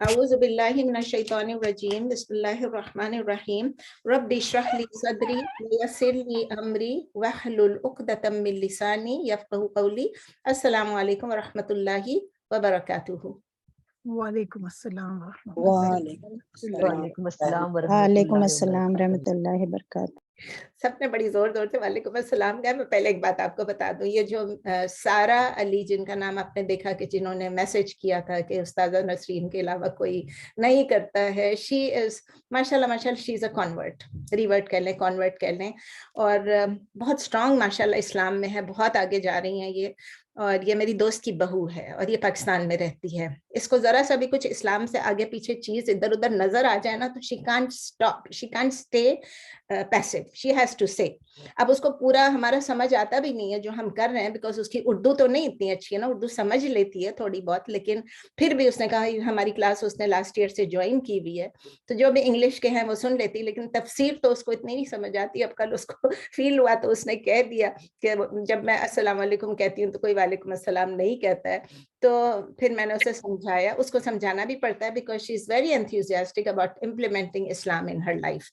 اعوذ باللہ من الشیطان الرجیم بسم اللہ الرحمن الرحیم رب اشرح لی صدری ویسر لی امری واحلل عقدۃ من لسانی یفقہوا قولی۔ السلام علیکم ورحمۃ اللہ وبرکاتہ۔ وعلیکم السلام ورحمۃ اللہ وعلیکم السلام ورحمۃ وعلیکم اللہ السلام ورحمۃ وبرکاتہ۔ اللہ وبرکاتہ۔ سب نے بڑی زور زور سے وعلیکم السلام کہا۔ میں پہلے ایک بات آپ کو بتا دوں، یہ جو سارا علی جن کا نام آپ نے دیکھا کہ جنہوں نے میسج کیا تھا کہ استاذہ نسرین کے علاوہ کوئی نہیں کرتا ہے، شی از ماشاء اللہ شی از اے کنورٹ، ریورٹ کہہ لیں، کنورٹ کہہ لیں، اور بہت اسٹرانگ ماشاء اللہ اسلام میں ہے، بہت آگے جا رہی ہیں یہ، اور یہ میری دوست کی بہو ہے اور یہ پاکستان میں رہتی ہے۔ اس کو ذرا سا بھی کچھ اسلام سے آگے پیچھے چیز ادھر ادھر نظر آ جائے نا تو she can't stop, she can't stay passive, she has to say. اب اس کو پورا ہمارا سمجھ آتا بھی نہیں ہے جو ہم کر رہے ہیں، بیکاز اس کی اردو تو نہیں اتنی اچھی ہے نا، اردو سمجھ لیتی ہے تھوڑی بہت، لیکن پھر بھی اس نے کہا ہماری کلاس اس نے لاسٹ ایئر سے جوائن کی ہوئی ہے تو جو بھی انگلش کے ہیں وہ سن لیتی، لیکن تفسیر تو اس کو اتنی نہیں سمجھ آتی۔ اب کل اس کو فیل ہوا تو اس نے کہہ دیا کہ جب میں السلام علیکم کہتی ہوں تو کوئی وعلیکم السلام نہیں کہتا ہے، تو پھر میں نے اسے سمجھایا، اس کو سمجھانا بھی پڑتا ہے because she is very enthusiastic about implementing Islam in her life۔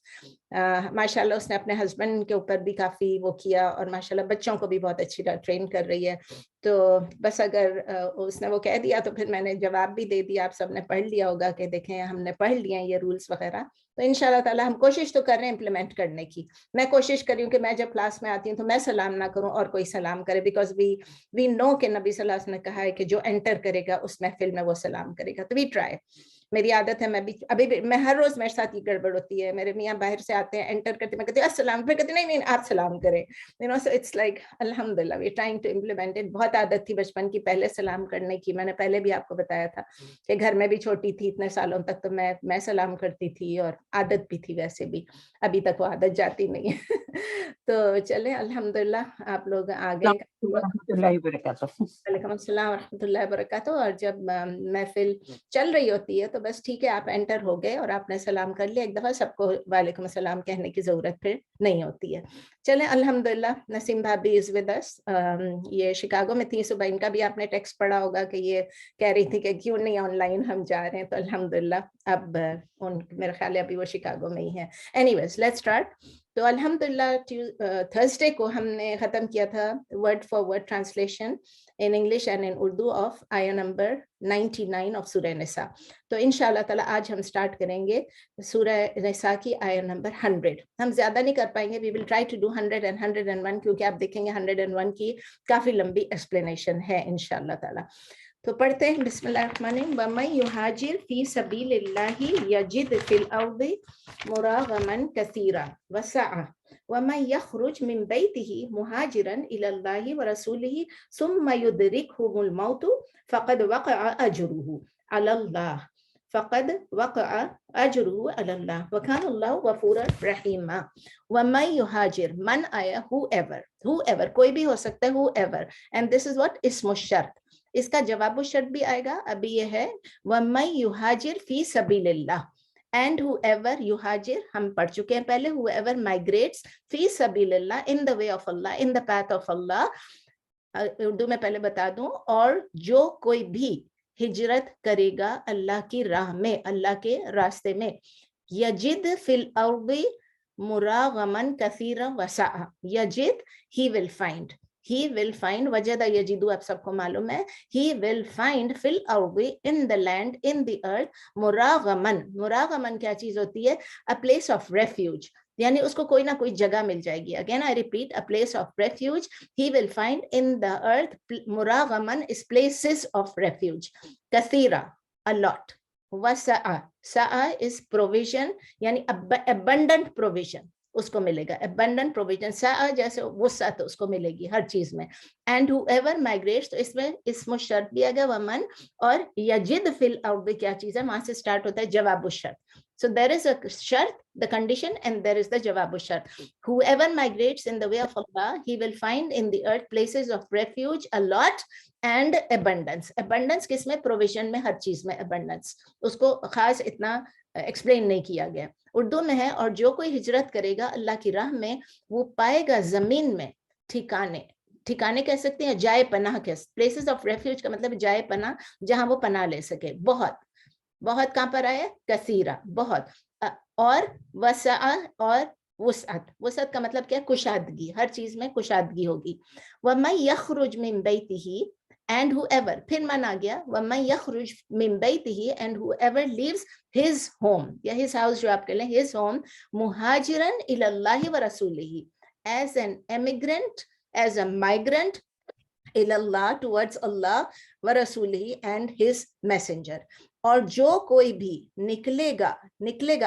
ماشاء اللہ اس نے اپنے ہسبینڈ کے اوپر بھی کافی وہ کیا، اور ماشاء اللہ بچوں کو بھی بہت اچھی طرح ٹرین کر رہی ہے۔ تو بس اگر اس نے وہ کہہ دیا تو پھر میں نے جواب بھی دے دیا، آپ سب نے پڑھ لیا ہوگا کہ دیکھیں ہم نے پڑھ لیا یہ رولز وغیرہ، تو انشاءاللہ تعالی ہم کوشش تو کر رہے ہیں امپلیمنٹ کرنے کی۔ میں کوشش کر رہی ہوں کہ میں جب کلاس میں آتی ہوں تو میں سلام نہ کروں اور کوئی سلام کرے، بیکاز وی نو کہ نبی صلی اللہ علیہ وسلم نے کہا ہے کہ جو انٹر کرے گا اس محفل میں وہ سلام کرے گا، تو وی ٹرائی۔ میری عادت ہے، میں بھی ابھی بھی میں ہر روز میرے ساتھ یہ گڑبڑ ہوتی ہے، میرے میاں باہر سے آتے ہیں انٹر کرتے میں کہتی ہوں السلام، پھر کہتے نہیں آپ سلام کریں، سو اٹس لائک الحمدللہ we trying to implement it. بہت عادت تھی بچپن کی پہلے سلام کرنے کی، میں نے پہلے بھی آپ کو بتایا تھا کہ گھر میں بھی چھوٹی تھی اتنے سالوں تک تو میں سلام کرتی تھی، اور عادت بھی تھی ویسے بھی، ابھی تک وہ عادت جاتی نہیں ہے۔ تو چلیں الحمدللہ آپ لوگ آگے۔ ورحمۃ اللہ وبرکاتہ۔ وعلیکم السلام ورحمۃ اللہ وبرکاتہ۔ اور جب محفل چل رہی ہوتی ہے تو بس ٹھیک ہے، آپ انٹر ہو گئے اور آپ نے سلام کر لیا ایک دفعہ، سب کو وعلیکم السلام کہنے کی ضرورت پھر نہیں ہوتی ہے۔ چلیں الحمدللہ نسیم بھابی از ود اس، یہ شکاگو میں تھی، صبح ان کا بھی آپ نے ٹیکسٹ پڑھا ہوگا کہ یہ کہہ رہی تھی کہ کیوں نہیں آن لائن ہم جا رہے ہیں، تو الحمدللہ اب میرا خیال ہے ابھی وہ شکاگو میں ہی ہے۔ Anyways let's start. تو الحمدللہ تھرسڈے کو ہم نے ختم کیا تھا word for word translation in English and in Urdu of ayah number 99 of سورہ نساء۔ تو انشاءاللہ تعالی آج ہم سٹارٹ کریں گے سورہ نساء کی آیہ نمبر 100۔ ہم زیادہ نہیں کر پائیں گے، we will try to do 100 and 101 کیونکہ آپ دیکھیں گے 101 کی کافی لمبی ایکسپلینیشن ہے انشاءاللہ تعالی۔ تو پڑھتے ہیں بسم اللہ الرحمن الرحیم۔ وَمَن يُهَاجِرْ فِي سَبِيلِ اللَّهِ يَجِدْ فِي الْأَرْضِ مُرَاغَمًا كَثِيرًا وَسَعَةً وَمَن يَخْرُجْ مِن بَيْتِهِ مُهَاجِرًا إِلَى اللَّهِ وَرَسُولِهِ ثُمَّ يُدْرِكْهُ الْمَوْتُ فَقَدْ وَقَعَ أَجْرُهُ عَلَى اللَّهِ فقد وقع اجره على الله وكان الله غفورا رحيما۔ ومن يهاجر، من آیا whoever کوئی بھی ہو سکتا ہے whoever، and this is what اسم الشرط، اس کا جواب الشرط بھی آئے گا۔ ابھی یہ ہے ومن يهاجر في سبيل الله، and whoever يهاجر ہم پڑھ چکے ہیں پہلے، whoever migrates في سبيل الله in the way of Allah، in the path of Allah۔ Urdu میں پہلے بتا دوں، اور جو کوئی بھی ہجرت کرے گا اللہ کی راہ میں، اللہ کے راستے میں، یجد فی الارض مراغمن کثیرا وسعا، یجد he will find, he will find، وجد یجدو آپ سب کو معلوم ہے، he will find فی الارض in the land in the earth مراغمن، مراغمن کیا چیز ہوتی ہے؟ a place of refuge، یعنی اس کو کوئی نہ کوئی جگہ مل جائے گی۔ Again I repeat، a place of refuge، he will find in the earth، مراغمن is places of refuge، کثیرا a lot، وسعا، سعا is provision یعنی abundant provision اس کو ملے گا، abundant provision، سعا جیسے وسعت اس کو ملے گی ہر چیز میں۔ and whoever migrates، تو اس میں اسم الشرط بھی آگا ومن، اور یجد فی الارض کیا چیز ہے؟ وہاں سے سٹارٹ ہوتا ہے جواب الشرط۔ So there is a shart, the condition, and there is the jawab shart. Whoever migrates in the way of Allah, he will find in the earth places of refuge, a lot, and abundance۔ abundance کس میں؟ provision میں، ہر چیز میں abundance، اس کو خاص اتنا explain نہیں کیا گیا، اردو میں ہے۔ اور جو کوئی ہجرت کرے گا اللہ کی راہ میں، وہ پائے گا زمین میں ٹھکانے، ٹھکانے کہہ سکتے ہیں جائے پناہ، کے places of refuge کا مطلب جائے پناہ، جہاں وہ پناہ لے سکے، بہت بہت کہاں پر آیا؟ کثیرہ بہت, اور وسع اور وسعت. وسعت کا مطلب کیا؟ کشادگی, ہر چیز میں کشادگی ہوگی. وَمَن يَخْرُجْ مِن بَيْتِهِ, and whoever, پھر من آ گیا وَمَن يَخْرُجْ مِن بَيْتِهِ, and whoever leaves his home, یا his house جو آپ کہہ لیں, his home, مہاجراً إِلَى اللَّهِ وَرَسُولِهِ, as an immigrant, as a migrant, إِلَى اللَّهِ, towards Allah, وَرَسُولِهِ, and his messenger. اور جو کوئی بھی نکلے گا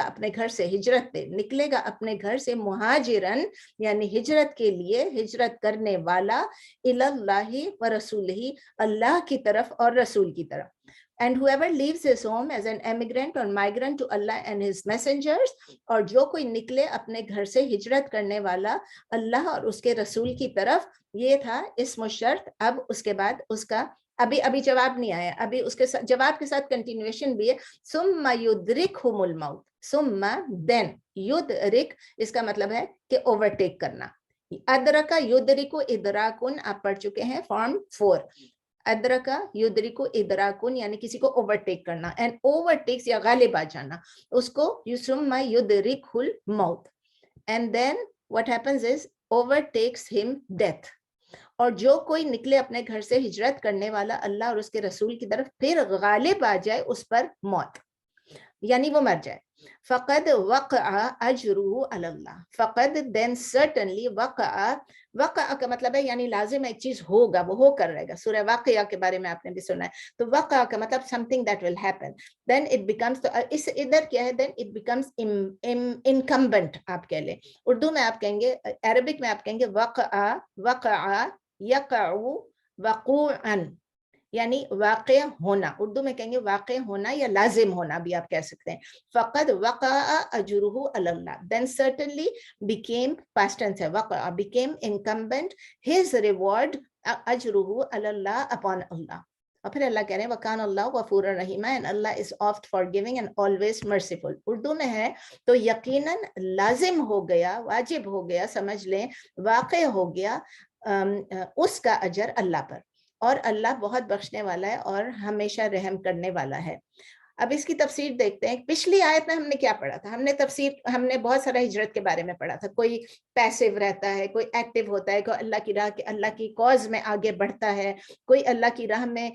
اپنے گھر سے, ہجرت پہ نکلے گا اپنے گھر سے, مہاجرن یعنی ہجرت کے لیے, ہجرت کرنے والا, الی اللہ و رسولہ, اللہ کی طرف اور رسول کی طرف. And whoever leaves his home as an immigrant or migrant to Allah and his messengers, اور جو کوئی نکلے اپنے گھر سے ہجرت کرنے والا اللہ اور اس کے رسول کی طرف. یہ تھا اسم الشرط. اب اس کے بعد اس کا ابھی جواب نہیں آیا, ابھی اس کے جواب کے ساتھ کنٹینویشن بھی ہے. ثم یدرکہم الموت, ثم then یدرک, اس کا مطلب ہے کہ اوورٹیک کرنا. ادرکا یدرکو ادراکن آپ پڑھ چکے ہیں, فارم 4. ادرکا یدرکو ادراکن یعنی کسی کو اوورٹیک کرنا, اینڈ اوورٹیکس یا غالب آ جانا, اس کو ثم یدرکہ الموت. And then what happens is overtakes him death. اور جو کوئی نکلے اپنے گھر سے ہجرت کرنے والا اللہ اور اس کے رسول کی طرف, پھر غالب آ جائے اس پر موت, یعنی وہ مر جائے. فقد وقع اجرہ علی اللہ, فقد then certainly وقع کا مطلب ہے یعنی لازم ایک چیز ہوگا, وہ ہو کر رہے گا. سورہ واقعہ کے بارے میں آپ نے بھی سنا ہے, تو وقع کا مطلب something that will happen, then it becomes, تو اس ادھر کیا ہے, then it becomes incumbent آپ کہہ لیں. اردو میں آپ کہیں گے, عربک میں آپ کہیں گے وقع یقع وقوعا, یعنی واقع ہونا. اردو میں کہیں گے واقع ہونا یا لازم ہونا بھی آپ کہہ سکتے ہیں. فقد وقع اجرہ علی اللہ, then certainly became, past tense ہے, وقع became incumbent, his reward اجرہ علی اللہ, upon Allah. اور پھر اللہ کہہ رہے ہیں وَكَانَ اللَّهُ غَفُورًا رَحِيمًا, and Allah is oft forgiving and always merciful. Urdu میں ہے تو یقیناً لازم ہو گیا, واجب ہو گیا, سمجھ لیں واقع ہو گیا اس کا اجر اللہ پر, اور اللہ بہت بخشنے والا ہے اور ہمیشہ رحم کرنے والا ہے. اب اس کی تفسیر دیکھتے ہیں. پچھلی آیت میں ہم نے کیا پڑھا تھا؟ ہم نے بہت سارا ہجرت کے بارے میں پڑھا تھا. کوئی پیسیو رہتا ہے, کوئی ایکٹیو ہوتا ہے, کوئی اللہ کی راہ, اللہ کی کاز میں آگے بڑھتا ہے, کوئی اللہ کی راہ میں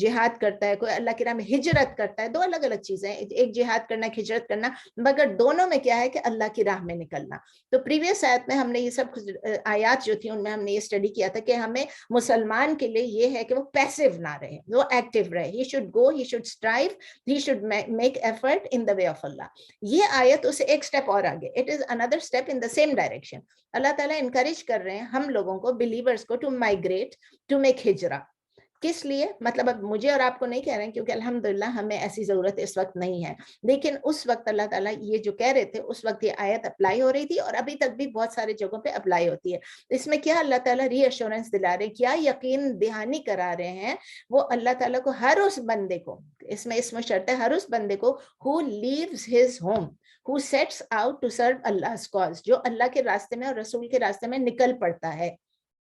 جہاد کرتا ہے, کوئی اللہ کی راہ میں ہجرت کرتا ہے. دو الگ الگ چیزیں, ایک جہاد کرنا, ایک ہجرت کرنا, مگر دونوں میں کیا ہے کہ اللہ کی راہ میں نکلنا. تو پریویس آیت میں ہم نے یہ سب آیات جو تھی ان میں ہم نے یہ اسٹڈی کیا تھا کہ ہمیں مسلمان کے لیے یہ ہے کہ وہ پیسیو نہ رہے, وہ ایکٹیو رہے. He should go, he should strive, he should make effort in the way of Allah. یہ آیت اسے ایک سٹیپ اور آگے, it is another step in the same direction. اللہ تعالیٰ انکریج کر رہے ہیں ہم لوگوں کو, believers کو, to migrate, to make ہجرہ. کس لیے؟ مطلب اب مجھے اور آپ کو نہیں کہہ رہے ہیں کیونکہ الحمدللہ ہمیں ایسی ضرورت اس وقت نہیں ہے, لیکن اس وقت اللہ تعالیٰ یہ جو کہہ رہے تھے اس وقت یہ آیت اپلائی ہو رہی تھی, اور ابھی تک بھی بہت سارے جگہوں پہ اپلائی ہوتی ہے. اس میں کیا اللہ تعالیٰ ری ایشورنس دلا رہے ہیں, کیا یقین دہانی کرا رہے ہیں وہ اللہ تعالیٰ کو, ہر اس بندے کو, اس میں شرط ہے, ہر اس بندے کو who leaves his home, who sets out to serve Allah's cause, جو اللہ کے راستے میں اور رسول کے راستے میں نکل پڑتا ہے.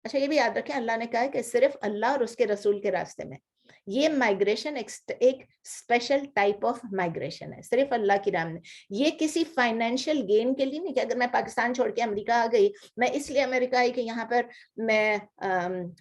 اچھا یہ بھی یاد رکھیں, اللہ نے کہا ہے کہ صرف اللہ اور اس کے رسول کے راستے میں. یہ مائگریشن ایک اسپیشل ٹائپ آف مائگریشن ہے, صرف اللہ کی راہ میں. یہ کسی فائنینشیل گین کے لیے نہیں کہ اگر میں پاکستان چھوڑ کے امریکہ آ گئی, میں اس لیے امریکہ آئی کہ یہاں پر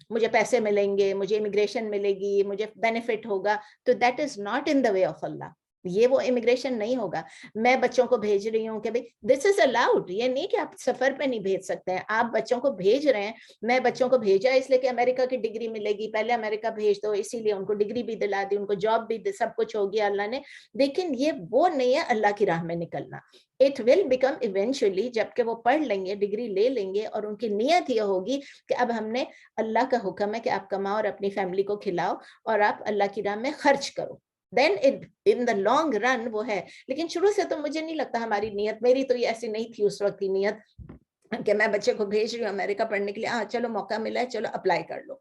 مجھے پیسے ملیں گے, مجھے امیگریشن ملے گی, مجھے بینیفٹ ہوگا, تو that is not in the way of Allah. یہ وہ امیگریشن نہیں ہوگا. میں بچوں کو بھیج رہی ہوں کہ بھائی دس از الاؤڈ, یہ نہیں کہ آپ سفر پہ نہیں بھیج سکتے ہیں, آپ بچوں کو بھیج رہے ہیں. میں بچوں کو بھیجا اس لیے کہ امریکہ کی ڈگری ملے گی, پہلے امریکہ بھیج دو, اسی لیے ان کو ڈگری بھی دلا دی, ان کو جاب بھی, سب کچھ ہو گیا اللہ نے. لیکن یہ وہ نہیں ہے اللہ کی راہ میں نکلنا. It will become eventually, جب کہ وہ پڑھ لیں گے, ڈگری لے لیں گے, اور ان کی نیت یہ ہوگی کہ اب ہم نے, اللہ کا حکم ہے کہ آپ کماؤ اور اپنی فیملی کو کھلاؤ اور آپ اللہ کی راہ میں خرچ کرو. then it in the long run وہ ہے. لیکن شروع سے تو مجھے نہیں لگتا ہماری نیت, میری تو یہ ایسی نہیں تھی اس وقت کی نیت کہ میں بچے کو بھیج رہی ہوں امریکہ پڑھنے کے لیے, ہاں چلو موقع ملا ہے, چلو اپلائی کر لو.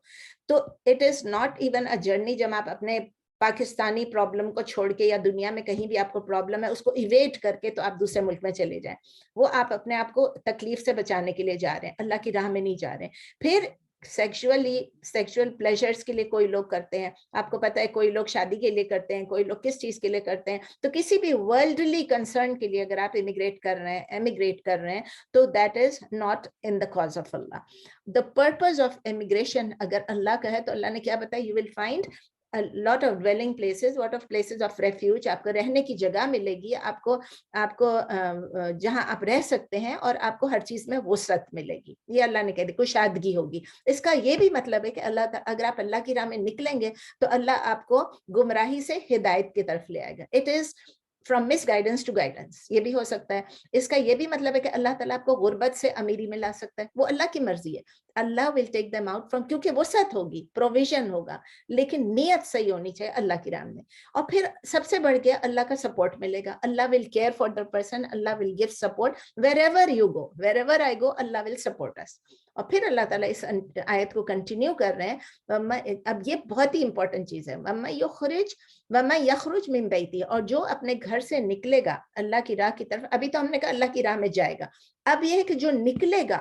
تو it is not even a journey. جب آپ اپنے پاکستانی پرابلم کو چھوڑ کے یا دنیا میں کہیں بھی آپ کو پرابلم ہے اس کو ایویٹ کر کے تو آپ دوسرے ملک میں چلے جائیں, وہ آپ اپنے آپ کو تکلیف سے بچانے کے لیے جا رہے ہیں, اللہ کی راہ میں نہیں جا رہے ہیں. پھر सेक्सुअल प्लेजर्स के लिए कोई लोग करते हैं, आपको पता है कोई लोग शादी के लिए करते हैं, कोई लोग किस चीज के लिए करते हैं, तो किसी भी वर्ल्डली कंसर्न के लिए अगर आप एमिग्रेट कर रहे हैं तो that is not in the cause of Allah. The purpose of immigration अगर अल्लाह का है तो अल्लाह ने क्या बताया, you will find a lot of dwelling places, lot of places of refuge, आपको रहने की जगह मिलेगी, आपको जहां आप रह सकते हैं और आपको हर चीज में वुसअत मिलेगी. ये अल्लाह ने कह दी, कुशादगी होगी. इसका ये भी मतलब है कि अगर आप अल्लाह की राह में निकलेंगे तो अल्लाह आपको गुमराही से हिदायत की तरफ ले आएगा. It is from misguidance to guidance, ये भी हो सकता है. इसका ये भी मतलब है कि अल्लाह ताला आपको गुर्बत से अमीरी में ला सकता है, वो अल्लाह की मर्जी है. Allah will take them out from, क्योंकि वसअत होगी, प्रोविजन होगा, लेकिन नियत सही होनी चाहिए अल्लाह की राह में. और फिर सबसे बढ़ के अल्लाह का सपोर्ट मिलेगा. Allah will care for the person, Allah will give support wherever you go, wherever I go Allah will support us. और फिर अल्लाह ताला इस आयत को कंटिन्यू कर रहे हैं. अब ये बहुत ही इंपॉर्टेंट चीज है, वमा यखरुज मिन बैती, और जो अपने घर से निकलेगा अल्लाह की राह की तरफ. अभी तो हमने कहा अल्लाह की राह में जाएगा, अब यह है कि जो निकलेगा,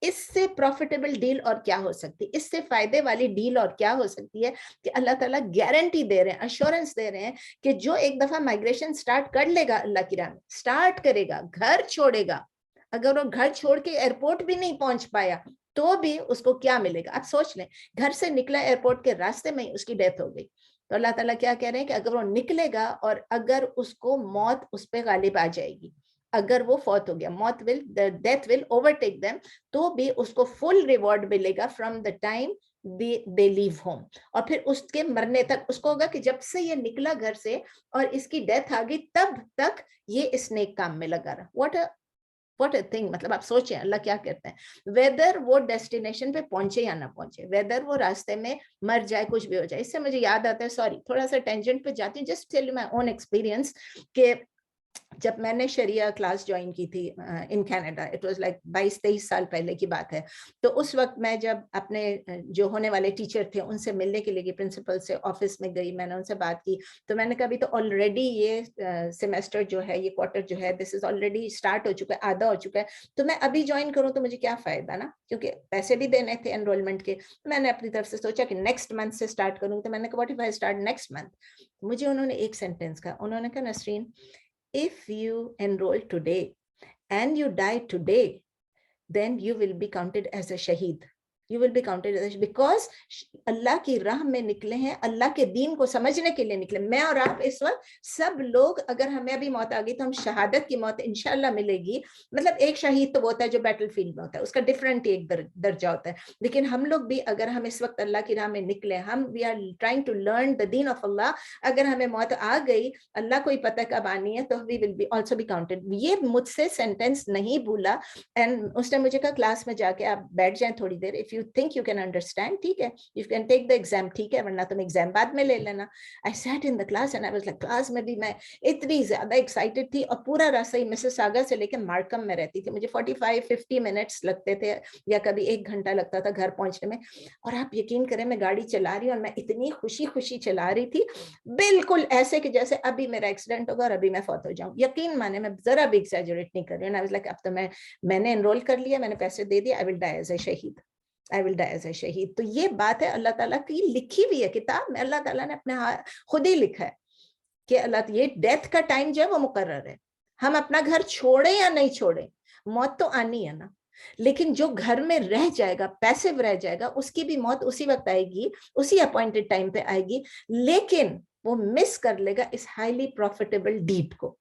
इससे प्रॉफिटेबल डील और क्या हो सकती है, इससे फायदे वाली डील और क्या हो सकती है कि अल्लाह ताला गारंटी दे रहे हैं, अश्योरेंस दे रहे हैं कि जो एक दफा माइग्रेशन स्टार्ट कर लेगा, अल्लाह की राह में स्टार्ट करेगा, घर छोड़ेगा, अगर वो घर छोड़ के एयरपोर्ट भी नहीं पहुंच पाया तो भी उसको क्या मिलेगा. आप सोच लें, घर से निकला, एयरपोर्ट के रास्ते में उसकी डेथ हो गई, तो अल्लाह ताला क्या कह रहे हैं कि अगर वो निकलेगा और अगर उसको मौत उस पर गालिब आ जाएगी, अगर वो फौत हो गया, डेथ विल ओवरटेक देम, तो भी उसको फुल रिवॉर्ड मिलेगा from the time they leave home. और फिर उसके मरने तक उसको होगा कि जब से ये निकला घर से और इसकी डेथ आ गई तब तक ये इस नेक काम में लगा रहा. What a thing. मतलब आप सोचें अल्लाह क्या कहते हैं, वेदर वो डेस्टिनेशन पे पहुंचे या ना पहुंचे, वेदर वो रास्ते में मर जाए, कुछ भी हो जाए. इससे मुझे याद आता है, सॉरी थोड़ा सा टेंजेंट पे जाती हूँ, just tell you my own experience, कि जब मैंने शरिया क्लास ज्वाइन की थी in Canada, it was like 22-23 साल पहले की बात है. तो उस वक्त मैं जब अपने जो होने वाले टीचर थे उनसे मिलने के लिए प्रिंसिपल से ऑफिस में गई, मैंने उनसे बात की, तो मैंने कहा अभी तो ऑलरेडी ये सेमेस्टर जो है, ये क्वार्टर जो है, दिस इज ऑलरेडी स्टार्ट हो चुका है, आधा हो चुका है, तो मैं अभी ज्वाइन करूँ तो मुझे क्या फायदा ना, क्योंकि पैसे भी देने थे एनरोलमेंट के. मैंने अपनी तरफ से सोचा कि नेक्स्ट मंथ से स्टार्ट करूँ, तो मैंने कहा what if I start next month. मुझे उन्होंने एक सेंटेंस कहा, उन्होंने कहा Nasreen, if you enroll today and you die today, then you will be counted as a shaheed. You will be counted as a, because अल्लाह की राह में निकले हैं, अल्लाह के दीन को समझने के लिए निकले. मैं और आप इस वक्त सब लोग, अगर हमें अभी मौत आ गई तो हम शहादत की मौत इंशाल्लाह मिलेगी. मतलब एक शहीद तो वो होता है जो बैटल फील्ड में होता है, उसका डिफरेंट एक दर्जा होता है. लेकिन हम लोग भी अगर हम इस वक्त अल्लाह की राह में निकले, हम we are trying to learn the दीन ऑफ अल्लाह, अगर हमें मौत आ गई, अल्लाह को ही पता कब आनी है, तो we will be also be counted. ये मुझसे सेंटेंस नहीं भूला. एंड उसने मुझे कहा क्लास में जाके आप बैठ जाएं थोड़ी देर, if you think you can understand, ठीक है, you can take the exam, ठीक है, वरना तुम एग्जाम बाद में ले लेना. I sat in the class and I was like, class में भी मैं इतनी ज्यादा एक्साइटेड थी, और पूरा रास्ता ही मिसिसागा से लेकर मार्कम में रहती थी, मुझे 45-50 मिनट्स लगते थे या कभी 1 घंटा लगता था घर पहुंचने में. और आप यकीन करें, मैं गाड़ी चला रही हूँ और मैं इतनी खुशी चला रही थी, बिल्कुल ऐसे कि जैसे अभी मेरा एक्सीडेंट होगा और अभी मैं फौत हो जाऊं. यकीन माने, मैं जरा भी एक्सैजरेट नहीं कर रही हूँ. I was like, अब तो मैंने एनरोल कर लिया, मैंने पैसे दे दिए, I will die as a शहीद, I will die as a शहीद. तो ये बात है अल्लाह ताला की लिखी हुई है किताब में, अल्लाह ताला ने अपने खुद ही लिखा है कि अल्लाह, ये डेथ का टाइम जो है वो मुकर्रर है. हम अपना घर छोड़े या नहीं छोड़े, मौत तो आनी है ना. लेकिन जो घर में रह जाएगा, पैसिव रह जाएगा, उसकी भी मौत उसी वक्त आएगी, उसी अपॉइंटेड टाइम पे आएगी, लेकिन वो मिस कर लेगा इस हाईली प्रॉफिटेबल डीड को.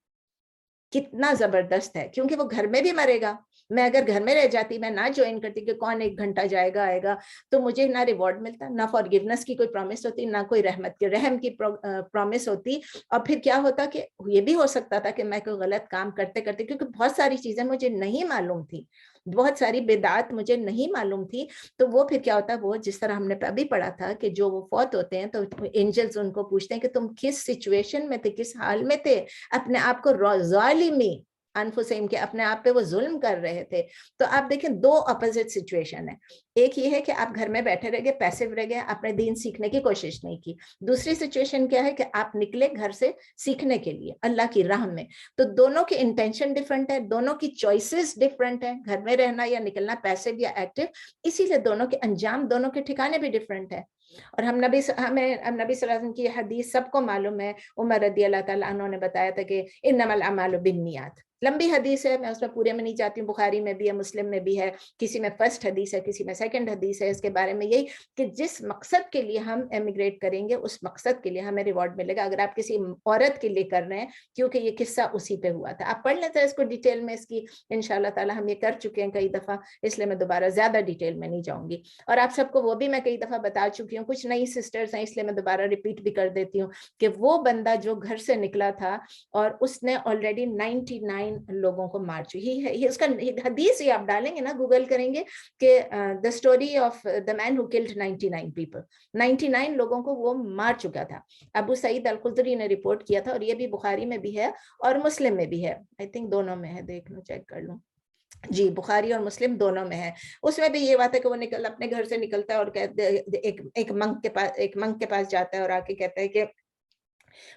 कितना जबरदस्त है, क्योंकि वो घर में भी मरेगा. मैं अगर घर में रह जाती, मैं ना ज्वाइन करती कि कौन 1 घंटा जाएगा आएगा, तो मुझे ना रिवॉर्ड मिलता, ना फॉरगिवनेस की कोई प्रॉमिस होती, ना कोई रहम की प्रॉमिस होती. और फिर क्या होता कि ये भी हो सकता था कि मैं कोई गलत काम करते करते, क्योंकि बहुत सारी चीजें मुझे नहीं मालूम थी, बहुत सारी बिदात मुझे नहीं मालूम थी, तो वो फिर क्या होता है, वो जिस तरह हमने अभी पढ़ा था कि जो वो फौत होते हैं तो एंजल्स उनको पूछते हैं कि तुम किस सिचुएशन में थे, किस हाल में थे, अपने आप को ज़ालिमी अनफुसहिम के अपने आप पे वो जुल्म कर रहे थे। तो आप देखें दो अपोजिट सिचुएशन है, एक ये है कि आप घर में बैठे रह गए, पैसिव रह गए, आपने दीन सीखने की कोशिश नहीं की। दूसरी सिचुएशन क्या है कि आप निकले घर से सीखने के लिए अल्लाह की राह में। तो दोनों के इंटेंशन डिफरेंट है, दोनों की चॉइसेस डिफरेंट है, घर में रहना या निकलना, पैसिव या एक्टिव, इसीलिए दोनों के अंजाम, दोनों के ठिकाने भी डिफरेंट है। और हमें नबी सल्लल्लाहु अलैहि वसल्लम की हदीस सबको मालूम है, उमर रदी अल्लाह ताला अन्हु ने बताया था कि इन्नमल अमालु बिन्नियात, लंबी हदीस है, मैं उसमें पूरे में नहीं जाती हूँ, बुखारी में भी है, मुस्लिम में भी है, किसी में फर्स्ट हदीस है, किसी में सेकंड हदीस है। इसके बारे में यही कि जिस मकसद के लिए हम एमिग्रेट करेंगे उस मकसद के लिए हमें रिवॉर्ड मिलेगा। अगर आप किसी औरत के लिए कर रहे हैं, क्योंकि ये किस्सा उसी पे हुआ था, आप पढ़ लेते हैं इसको डिटेल में, इसकी इंशाल्लाह ताला हम ये कर चुके हैं कई दफ़ा, इसलिए मैं दोबारा ज़्यादा डिटेल में नहीं जाऊँगी। और आप सबको वो भी मैं कई दफ़ा बता चुकी हूँ, कुछ नई सिस्टर्स हैं इसलिए मैं दोबारा रिपीट भी कर देती हूँ कि वो बंदा जो घर से निकला था और उसने ऑलरेडी 99 लोगों को मार चुकी है। ये उसका हदीस ही आप डालेंगे ना, गूगल करेंगे कि the story of the man who killed 99 people, 99 लोगों को वो मार चुका था। अबू सईद अल खुदरी ने रिपोर्ट किया था, और ये भी बुखारी में भी है और मुस्लिम में भी है, आई थिंक दोनों में है, देख लो चेक कर लो जी, बुखारी और मुस्लिम दोनों में है। उसमें भी ये बात है कि वो अपने घर से निकलता है और एक मंक के पास जाता है और आके कहता है कि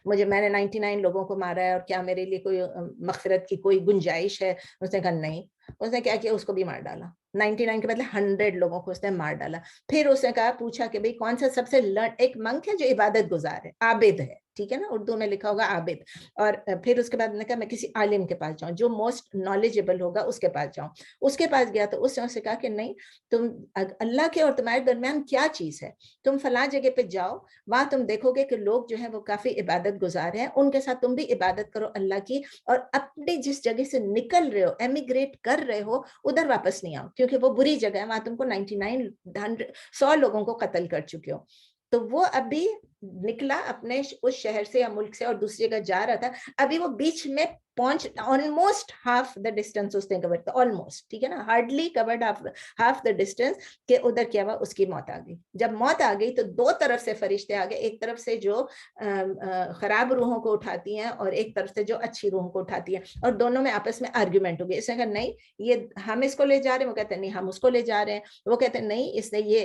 मैंने 99 लोगों को मारा है और क्या मेरे लिए कोई मग़फ़िरत की कोई गुंजाइश है? उसने कहा नहीं। उसने क्या किया, उसको भी मार डाला। 99 के बदले 100 लोगों को उसने मार डाला। फिर उसने कहा, पूछा कि भाई कौन सा सबसे एक मंक है जो इबादत गुजार है, आबिद है, ठीक है ना, उर्दू में लिखा होगा आबिद। और फिर उसके बाद मैंने कहा मैं किसी आलिम के पास जाऊं, जो मोस्ट नॉलेजेबल होगा उसके पास जाऊं। उसके पास गया तो उसने उससे कहा कि नहीं, तुम अल्लाह के और तुम्हारे दरमियान क्या चीज है, तुम फला जगह पे जाओ, वहां तुम देखोगे कि लोग जो है वो काफी इबादत गुजार हैं, उनके साथ तुम भी इबादत करो अल्लाह की, और अपनी जिस जगह से निकल रहे हो, एमिग्रेट कर रहे हो, उधर वापस नहीं आओ, क्योंकि वो बुरी जगह है, वहां तुमको 99 100 लोगों को कत्ल कर चुके हो। तो वो अभी निकला अपने उस शहर से या मुल्क से और दूसरी जगह जा रहा था, अभी वो बीच में पहुंच, ऑलमोस्ट हाफ द डिस्टेंस उसने कवर किया, ऑलमोस्ट, ठीक है ना, hardly covered half the distance, के उधर क्या हुआ, उसकी मौत आ गई। जब मौत आ गई तो दो तरफ से फरिश्ते आ गए, एक तरफ से जो खराब रूहों को उठाती हैं और एक तरफ से जो अच्छी रूहों को उठाती हैं, और दोनों में आपस में आर्ग्यूमेंट हो गई। इसने कहा नहीं, ये हम इसको ले जा रहे हैं, वो कहते हैं नहीं हम उसको ले जा रहे हैं, वो कहते हैं नहीं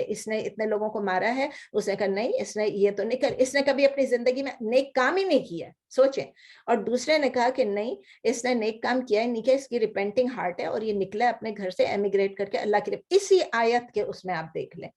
इसने इतने लोगों को मारा है, उसने कहा नहीं, इसने कभी अपनी जिंदगी में नेक काम ही नहीं किया, सोचें। और दूसरे ने कहा कि नहीं, इसने नेक काम किया ही नहीं किया, इसकी रिपेंटिंग हार्ट है और ये निकला अपने घर से एमिग्रेट करके अल्लाह की। इसी आयत के उसमें आप देख लें,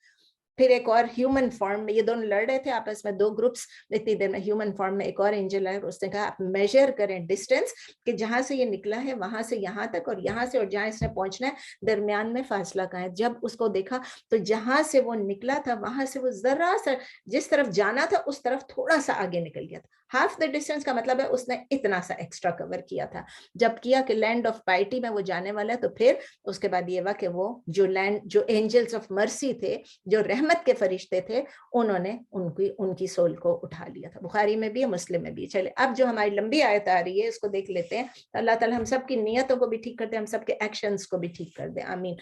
फिर एक और ह्यूमन फॉर्म में ये दोनों लड़ रहे थे आपस में, दो ग्रुप्स, इतनी देर में ह्यूमन फॉर्म में एक और एंजल है, उसने कहा आप मेजर करें डिस्टेंस कि जहां से ये निकला है वहां से यहाँ तक, और यहाँ से और जहां इसने पहुंचना है दरमियान में फासला कहाँ है। जब उसको देखा तो जहां से वो निकला था वहां से वो जरा सा जिस तरफ जाना था उस तरफ थोड़ा सा आगे निकल गया था, हाफ द डिस्टेंस का मतलब है उसने इतना सा एक्स्ट्रा कवर किया था। जब किया कि लैंड ऑफ पाइटी में वो जाने वाला है, तो फिर उसके बाद ये हुआ कि वो जो एंजल्स ऑफ मर्सी थे, जो रहमत के फरिश्ते थे, उन्होंने उनकी सोल को उठा लिया था। बुखारी में भी है, मुस्लिम में भी। चले अब जो हमारी लंबी आयत आ रही है इसको देख लेते हैं। अल्लाह ताला हम सब की नियतों को भी ठीक कर दे, हम सब के एक्शंस को भी ठीक कर दे, आमीन।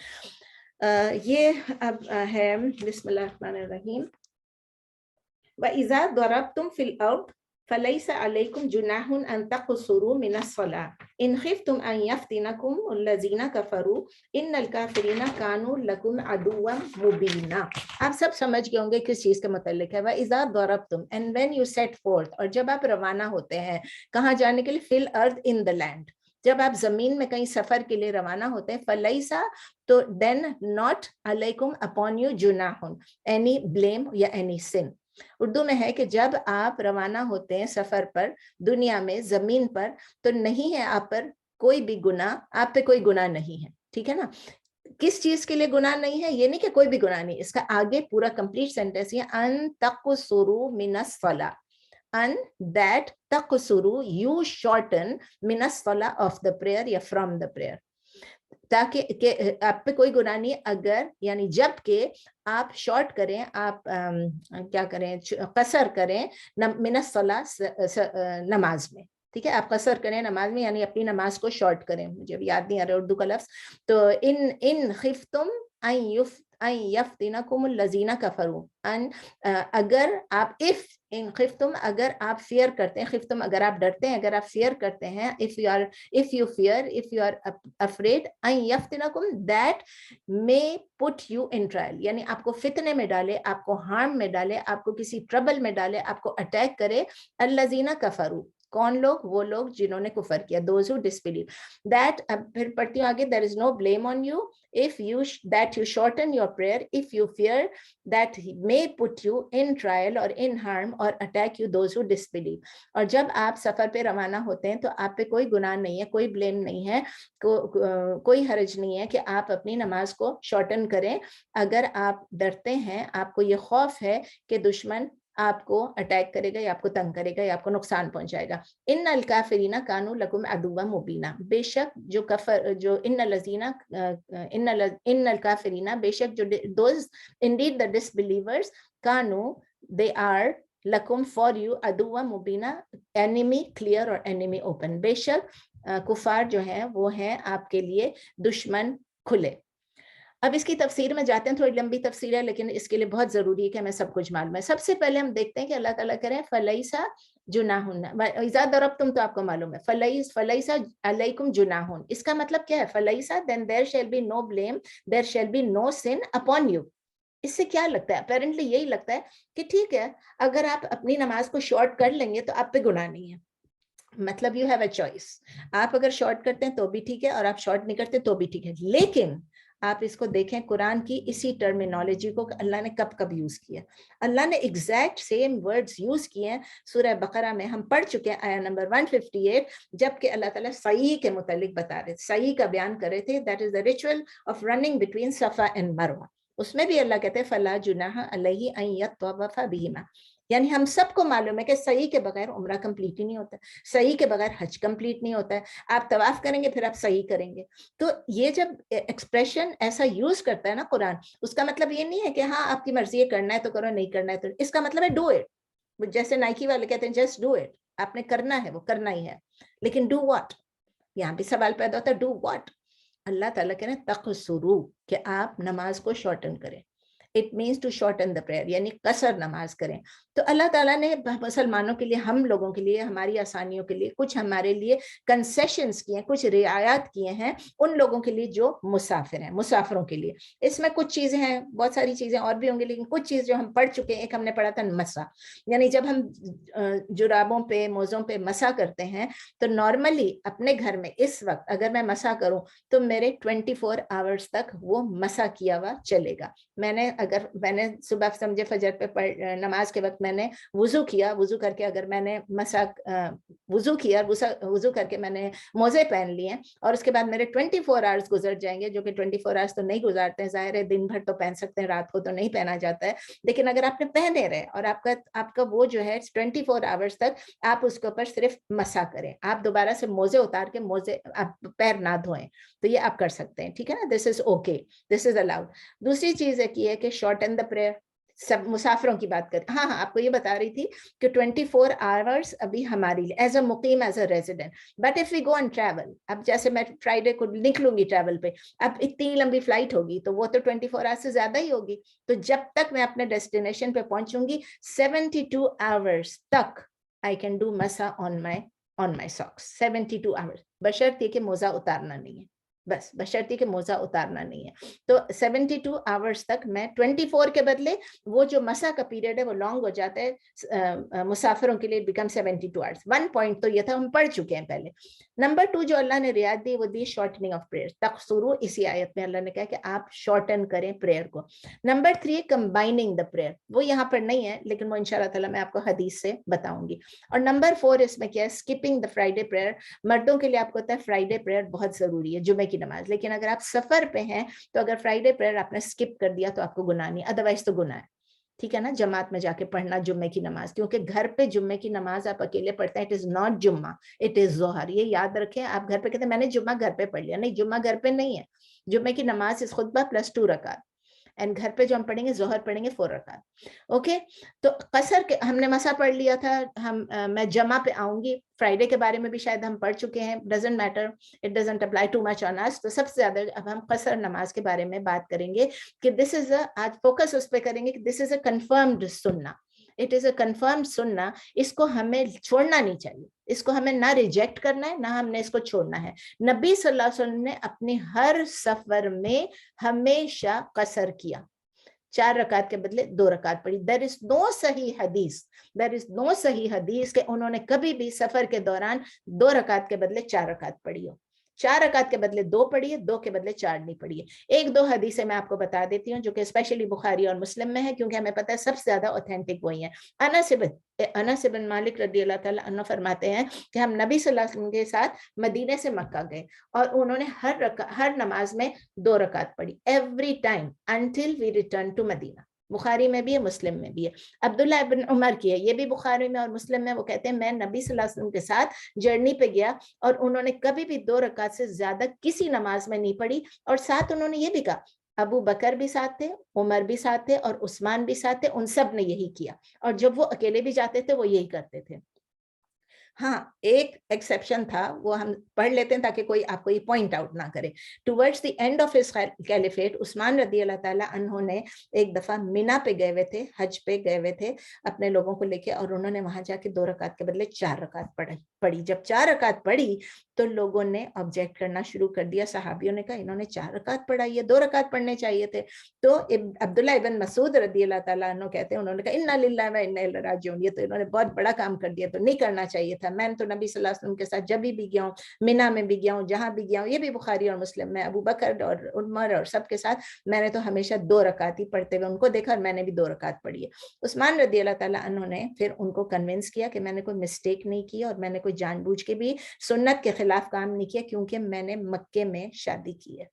ये अब है बिस्मिल्लाहिर्रहमानिर्रहीम। व इज़ा दरबतुम फिल अर्द फलैसा अलैकुम जुनाहुन अन तक़सूरू मिनस्सलाह इन खिफ्तुम अन यफ्तिनकुम अल्लज़ीना कफ़रू इन्नल काफ़िरीना कानू लकुम अदुव्वन मुबीना। आप सब समझ गए होंगे किस चीज के मुताल्लिक है। व इज़ा दरबतुम, and when you set forth, और जब आप रवाना होते हैं कहाँ जाने के लिए, फिल अर्द, इन द लैंड, जब आप जमीन में कहीं सफर के लिए रवाना होते हैं, फलैसा, तो देन नॉट अलैकुम, अपॉन यू, जुनाहुन, एनी ब्लेम या एनी सिन। उर्दू में है कि जब आप रवाना होते हैं सफर पर दुनिया में, जमीन पर, तो नहीं है आप पर कोई भी गुनाह, आप पे कोई गुनाह नहीं है, ठीक है ना। किस चीज के लिए गुनाह नहीं है, ये नहीं कि कोई भी गुनाह नहीं, इसका आगे पूरा कंप्लीट सेंटेंस है, अन तक़सूरू मिनस्सलाह, अन दैट तक़सूरू, यू शॉर्टन, मिनस्सलाह, ऑफ द प्रेयर या फ्रॉम द प्रेयर, ताकि आप पे कोई गुनाह नहीं अगर, यानी जब के आप शॉर्ट करें, आप क्या करें, कसर करें मिनस्सलाह, नमाज में, ठीक है, आप कसर करें नमाज में, यानी अपनी नमाज को शॉर्ट करें। मुझे याद नहीं आ रहा उर्दू का लफ्ज, तो इन खिफ्तुम अन यफ्तिनकुम अल्लज़ीना कफरू, अगर आप, इफ ان خفتم اگر آپ فیئر کرتے ہیں, خفتم اگر آپ ڈرتے ہیں, اگر آپ فیئر کرتے ہیں, if you are afraid in یفتنکم that may put you in trial, یعنی آپ کو فتنے میں ڈالے, آپ کو ہارم میں ڈالے, آپ کو کسی ٹربل میں ڈالے, آپ کو اٹیک کرے. الذین کفروا, کون لوگ؟ وہ لوگ جنہوں نے کفر کیا, those who disbelieve. That, اب پھر پڑھتی ہوں آگے, there is no blame on you if you shorten your prayer if you fear that he may put you in trial or in harm or attack you those who disbelieve. اور جب آپ سفر پہ روانہ ہوتے ہیں تو آپ پہ کوئی گناہ نہیں ہے, کوئی بلیم نہیں ہے, کوئی حرج نہیں ہے کہ آپ اپنی نماز کو شارٹن کریں اگر آپ ڈرتے ہیں, آپ کو یہ خوف ہے کہ دشمن آپ کو اٹیک کرے گا یا آپ کو تنگ کرے گا یا آپ کو نقصان پہنچائے گا. ان الکافرین کانوا لکم عدوا مبینا, بے شک جو کفر, جو ان الکافرین, بے شک جو those indeed the disbelievers, کانو they are لکم for you عدوا مبینا, enemy clear اور enemy open, بے شک کفار جو ہیں وہ ہیں آپ کے لیے دشمن کھلے. اب اس کی تفسیر میں جاتے ہیں, تھوڑی لمبی تفسیر ہے لیکن اس کے لیے بہت ضروری ہے کہ ہمیں سب کچھ معلوم ہے. سب سے پہلے ہم دیکھتے ہیں کہ اللہ تعالیٰ کریں فلیسا جناحن, اذا ضربتم تو آپ کو معلوم ہے, فلیسا علیکم جناحن, اس کا مطلب کیا ہے؟ فلیسا then there shall be no blame, there shall be no sin upon you. اس سے کیا لگتا ہے؟ اپیرنٹلی یہی لگتا ہے کہ ٹھیک ہے اگر آپ اپنی نماز کو شارٹ کر لیں گے تو آپ پہ گناہ نہیں ہے. مطلب یو ہیو اے چوائس, آپ اگر شارٹ کرتے ہیں تو بھی ٹھیک ہے اور آپ شارٹ نہیں کرتے تو بھی ٹھیک ہے. لیکن آپ اس کو دیکھیں قرآن کی اسی ٹرمینالوجی کو اللہ نے کب کب یوز کیا. اللہ نے ایگزیکٹ سیم ورڈز یوز کیے ہیں سورہ بقرہ میں, ہم پڑھ چکے ہیں آیا نمبر 158, جب کہ اللہ تعالیٰ سعی کے متعلق بتا رہے تھے, سعی کا بیان کر رہے تھے, that is the ritual of running between صفا اینڈ مروہ. اس میں بھی اللہ کہتے ہیں فلا جناح علیہ ان یطوف بہما, یعنی ہم سب کو معلوم ہے کہ صحیح کے بغیر عمرہ کمپلیٹ ہی نہیں ہوتا, صحیح کے بغیر حج کمپلیٹ نہیں ہوتا ہے. آپ طواف کریں گے پھر آپ صحیح کریں گے. تو یہ جب ایکسپریشن ایسا یوز کرتا ہے نا قرآن, اس کا مطلب یہ نہیں ہے کہ ہاں آپ کی مرضی ہے, کرنا ہے تو کرو, نہیں کرنا ہے تو, اس کا مطلب ہے ڈو اٹ. جیسے نائکی والے کہتے ہیں جسٹ ڈو اٹ, آپ نے کرنا ہے وہ کرنا ہی ہے, لیکن ڈو واٹ, یہاں بھی سوال پیدا ہوتا ہے ڈو واٹ. اللہ تعالیٰ کہہ رہے ہیں تقصروا, کہ آپ نماز کو شارٹن کریں. It means to shorten the prayer, یعنی قصر نماز کریں. تو اللہ تعالیٰ نے مسلمانوں کے لیے, ہم لوگوں کے لیے, ہماری آسانیوں کے لیے کچھ ہمارے لیے کنسیشنز کیے ہیں, کچھ رعایات کیے ہیں ان لوگوں کے لیے جو مسافر ہیں, مسافروں کے لیے. اس میں کچھ چیزیں ہیں, بہت ساری چیزیں اور بھی ہوں گی, لیکن کچھ چیز جو ہم پڑھ چکے ہیں. ایک ہم نے پڑھا تھا مسا, یعنی جب ہم جرابوں پہ, موزوں پہ مسا کرتے ہیں تو نارملی اپنے گھر میں اس وقت اگر میں مسا کروں تو میرے 24 آورز تک وہ مسا کیا ہوا چلے گا. میں نے صبح سمجھے فجر پہ نماز کے وقت میں نے وضو کیا, وضو کر کے اگر میں نے وضو کیا, وضو کر کے میں نے موزے پہن لیے اور اس کے بعد میرے 24 آورز گزر جائیں گے, جو کہ 24 آورز تو نہیں گزارتے ہیں, ظاہر ہے دن بھر تو پہن سکتے ہیں, رات کو تو نہیں پہنا جاتا ہے, لیکن اگر آپ نے پہنے رہے اور آپ کا وہ جو ہے 24 آورز تک آپ اس کے اوپر صرف مسا کریں, آپ دوبارہ سے موزے اتار کے موزے آپ پیر نہ دھوئیں, تو یہ آپ کر سکتے ہیں, ٹھیک ہے نا, دس is okay, this is allowed. دوسری چیز ہے کہ شارٹن دا پریئر, سب مسافروں کی بات کرتے. ہاں آپ کو یہ بتا رہی تھی کہ 24 آورز ابھی ہماری لیے ایز اے مقیم, is a resident, but if we go on travel, اب جیسے میں فرائیڈے کو نکلوں گی ٹریول پہ, اب اتنی لمبی فلائٹ ہوگی تو وہ تو 24 آورز سے زیادہ ہی ہوگی, تو جب تک میں اپنے ڈیسٹینیشن پہ پہنچوں گی 72 آورز تک I can do masa on my socks, 72 hours, بشرط یہ کہ موزہ اتارنا نہیں ہے, بس بشرطی کہ موزہ اتارنا نہیں ہے. تو 72 آورز تک میں 24 کے بدلے وہ جو مسا کا پیریڈ ہے وہ لانگ ہو جاتا ہے مسافروں کے لیے, بیکم 72 آورز. 1 پوائنٹ تو یہ تھا, ہم پڑھ چکے ہیں پہلے. نمبر 2 جو اللہ نے رعایت دی وہ دی شارٹننگ آف پریئر, تقصروا, اسی آیت میں اللہ نے کہا کہ آپ شارٹن کریں پریئر کو. نمبر 3 کمبائننگ دا پریئر, وہ یہاں پر نہیں ہے لیکن وہ انشاءاللہ تعالیٰ میں آپ کو حدیث سے بتاؤں گی. اور نمبر 4 اس میں کیا ہے, اسکپنگ دا فرائیڈے پریئر. مردوں کے لیے آپ کو پتہ ہے فرائیڈے پریئر بہت ضروری ہے, جمعے کی نماز, لیکن اگر آپ سفر پہ ہیں تو اگر فرائیڈے پریئر آپ نے اسکپ کر دیا تو آپ کو گناہ نہیں, ادروائز تو گناہ ہے, ٹھیک ہے نا. جماعت میں جا کے پڑھنا جمعے کی نماز, کیونکہ گھر پہ جمعے کی نماز آپ اکیلے پڑھتے ہیں, اٹ از ناٹ جمعہ, اٹ از ظہر. یہ یاد رکھیں, آپ گھر پہ کہتے ہیں میں نے جمعہ گھر پہ پڑھ لیا, نہیں, جمعہ گھر پہ نہیں ہے. جمعے کی نماز اس خطبہ پلس 2 رکعت, اینڈ گھر پہ جو ہم پڑھیں گے ظہر پڑھیں گے 4 رکعت. اوکے, تو قصر کے ہم نے مسا پڑھ لیا تھا, میں جمعہ پہ آؤں گی. فرائیڈے کے بارے میں بھی شاید ہم پڑھ چکے ہیں, doesn't matter, it doesn't apply to much on us. تو سب سے زیادہ اب ہم قصر نماز کے بارے میں بات کریں گے کہ دس از آج فوکس اس پہ کریں گے کہ دس از اے کنفرمڈ سننا. इट इज अ कंफर्म सुन्ना, इसको हमें छोड़ना नहीं चाहिए, इसको हमें ना रिजेक्ट करना है, ना हमने इसको छोड़ना है। नबी सल्लल्लाहु अलैहि वसल्लम ने अपनी हर सफर में हमेशा कसर किया, 4 रकात के बदले 2 रकात पढ़ी। देयर इज नो सही हदीस कि उन्होंने कभी भी सफर के दौरान 2 रकात के बदले 4 रकात पढ़ी हो। 4 रकात के बदले 2 पढ़िए, 2 के बदले 4 नहीं पढ़िए। 1-2 हदीसें मैं आपको बता देती हूँ जो कि स्पेशली बुखारी और मुस्लिम में है, क्योंकि हमें पता है सबसे ज्यादा ऑथेंटिक वही है। अनस इब्न मालिक रदी अल्लाह ताला अन्हु फरमाते हैं कि हम नबी सल्लल्लाहु अलैहि वसल्लम के साथ मदीने से मक्का गए और उन्होंने हर नमाज में 2 रकात पढ़ी, every time until we return to Medina. Bukhari में भी है, मुस्लिम में भी है। अब्दुल्ला इब्न उमर की है, ये भी बुखारी में और मुस्लिम में। वो कहते हैं मैं नबी सल्लल्लाहु अलैहि वसल्लम के साथ जर्नी पे गया और उन्होंने कभी भी 2 रकात से ज्यादा किसी नमाज में नहीं पढ़ी, और साथ उन्होंने ये भी कहा अबू बकर भी साथ थे, उमर भी साथ थे और उस्मान भी साथ थे, उन सब ने यही किया, और जब वो अकेले भी जाते थे वो यही करते थे। हाँ, एक एक्सेप्शन था, वो हम पढ़ लेते हैं ताकि कोई आपको ये पॉइंट आउट ना करे। Towards the end of his caliphate, Usman रदी अल्लाह ताला अन्हु ने एक दफा मिना पे गए हुए थे, हज पे गए हुए थे अपने लोगों को लेके, और उन्होंने वहां जाके 2 रकात के बदले 4 रकात पढ़ी। जब 4 रकात पढ़ी तो लोगों ने ऑब्जेक्ट करना शुरू कर दिया, सहाबियों ने कहा इन्होंने 4 रकात पढ़ाई है, 2 रकात पढ़ने चाहिए थे। तो अब्दुल्ला इब्न मसूद रदी अल्लाह ताला अन्हु कहते हैं, उन्होंने कहा इन्ना लिल्लाहि व इन्ना इलैहि राजिऊन, ये तो इन्होंने बहुत बड़ा काम कर दिया, तो नहीं करना चाहिए था। मैं तो नबी सल्लल्लाहु अलैहि वसल्लम के साथ जब भी गया हूँ, मिना में भी गया हूँ, जहां भी गया हूँ, ये भी बुखारी और मुस्लिम में, अबू बकर और उमर और सबके साथ मैंने तो हमेशा 2 रकात ही पढ़ते हुए उनको देखा, और मैंने भी 2 रकात पढ़ी है। उस्मान रदी अल्लाह ताला अन्हु ने फिर उनको कन्विंस किया कि मैंने कोई मिस्टेक नहीं की और मैंने कोई जानबूझ के भी सुन्नत के खिलाफ काम नहीं किया, क्योंकि मैंने मक्के में शादी की है।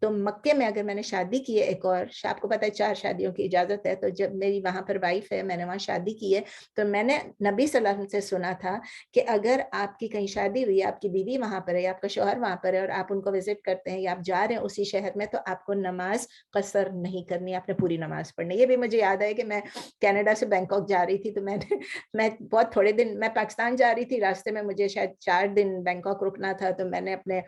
तो मक्के में अगर मैंने शादी की है, एक और आपको पता है 4 शादियों की इजाजत है, तो जब मेरी वहां पर वाइफ है, मैंने वहां शादी की है, तो मैंने नबी सल्लल्लाहु अलैहि वसल्लम से सुना था कि अगर आपकी कहीं शादी हुई है, आपकी बीवी वहां पर है, आपका शौहर वहां पर है, और आप उनको विजिट करते हैं या आप जा रहे हैं उसी शहर में, तो आपको नमाज कसर नहीं करनी, आपने पूरी नमाज पढ़नी। ये भी मुझे याद है कि मैं कनाडा से बैंकॉक जा रही थी, तो मैं बहुत थोड़े दिन, मैं पाकिस्तान जा रही थी, रास्ते में मुझे शायद 4 दिन बैंकॉक रुकना था, तो मैंने अपने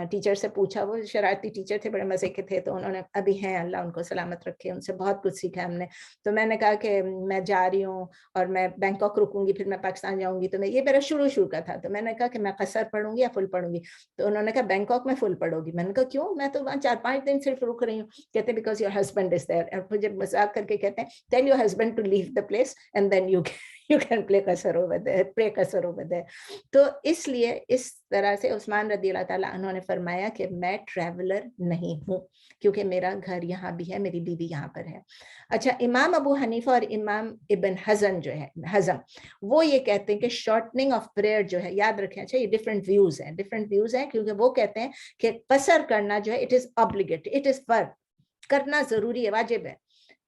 टीचर से पूछा, वो शरारती टीचर थे, बड़े मजे के थे, तो उन्होंने, अभी हैं अल्लाह उनको सलामत रखे, उनसे बहुत कुछ सीखा हमने। तो मैंने कहा कि मैं जा रही हूँ और मैं बैंकॉक रुकूंगी, फिर मैं पाकिस्तान जाऊंगी, तो मैं, ये मेरा शुरू का था, तो मैंने कहा कि मैं कसर पढ़ूंगी या फुल पढ़ूंगी। तो उन्होंने कहा बैंकॉक में फुल पढ़ोगी। मैंने कहा क्यों, मैं तो वहाँ 4-5 दिन सिर्फ रुक रही हूँ। कहते because your husband is there, और मुझे मजाक करके कहते हैं tell your husband to leave the place and then you can play कसर over there, pray कसर over there। तो इसलिए इस तरह से उस्मान रदी अल्लाह ताला उन्होंने फरमाया कि मैं ट्रैवलर नहीं हूँ, क्योंकि मेरा घर यहाँ भी है, मेरी बीवी यहाँ पर है। अच्छा, इमाम अबू हनीफा और इमाम इब्न हज़म जो है, वो ये कहते हैं कि शॉर्टनिंग ऑफ प्रेयर जो है, याद रखें, अच्छा ये डिफरेंट व्यूज हैं, क्योंकि वो कहते हैं कि कसर करना जो है it is obligatory, it is फर्ज, करना जरूरी है, वाजिब है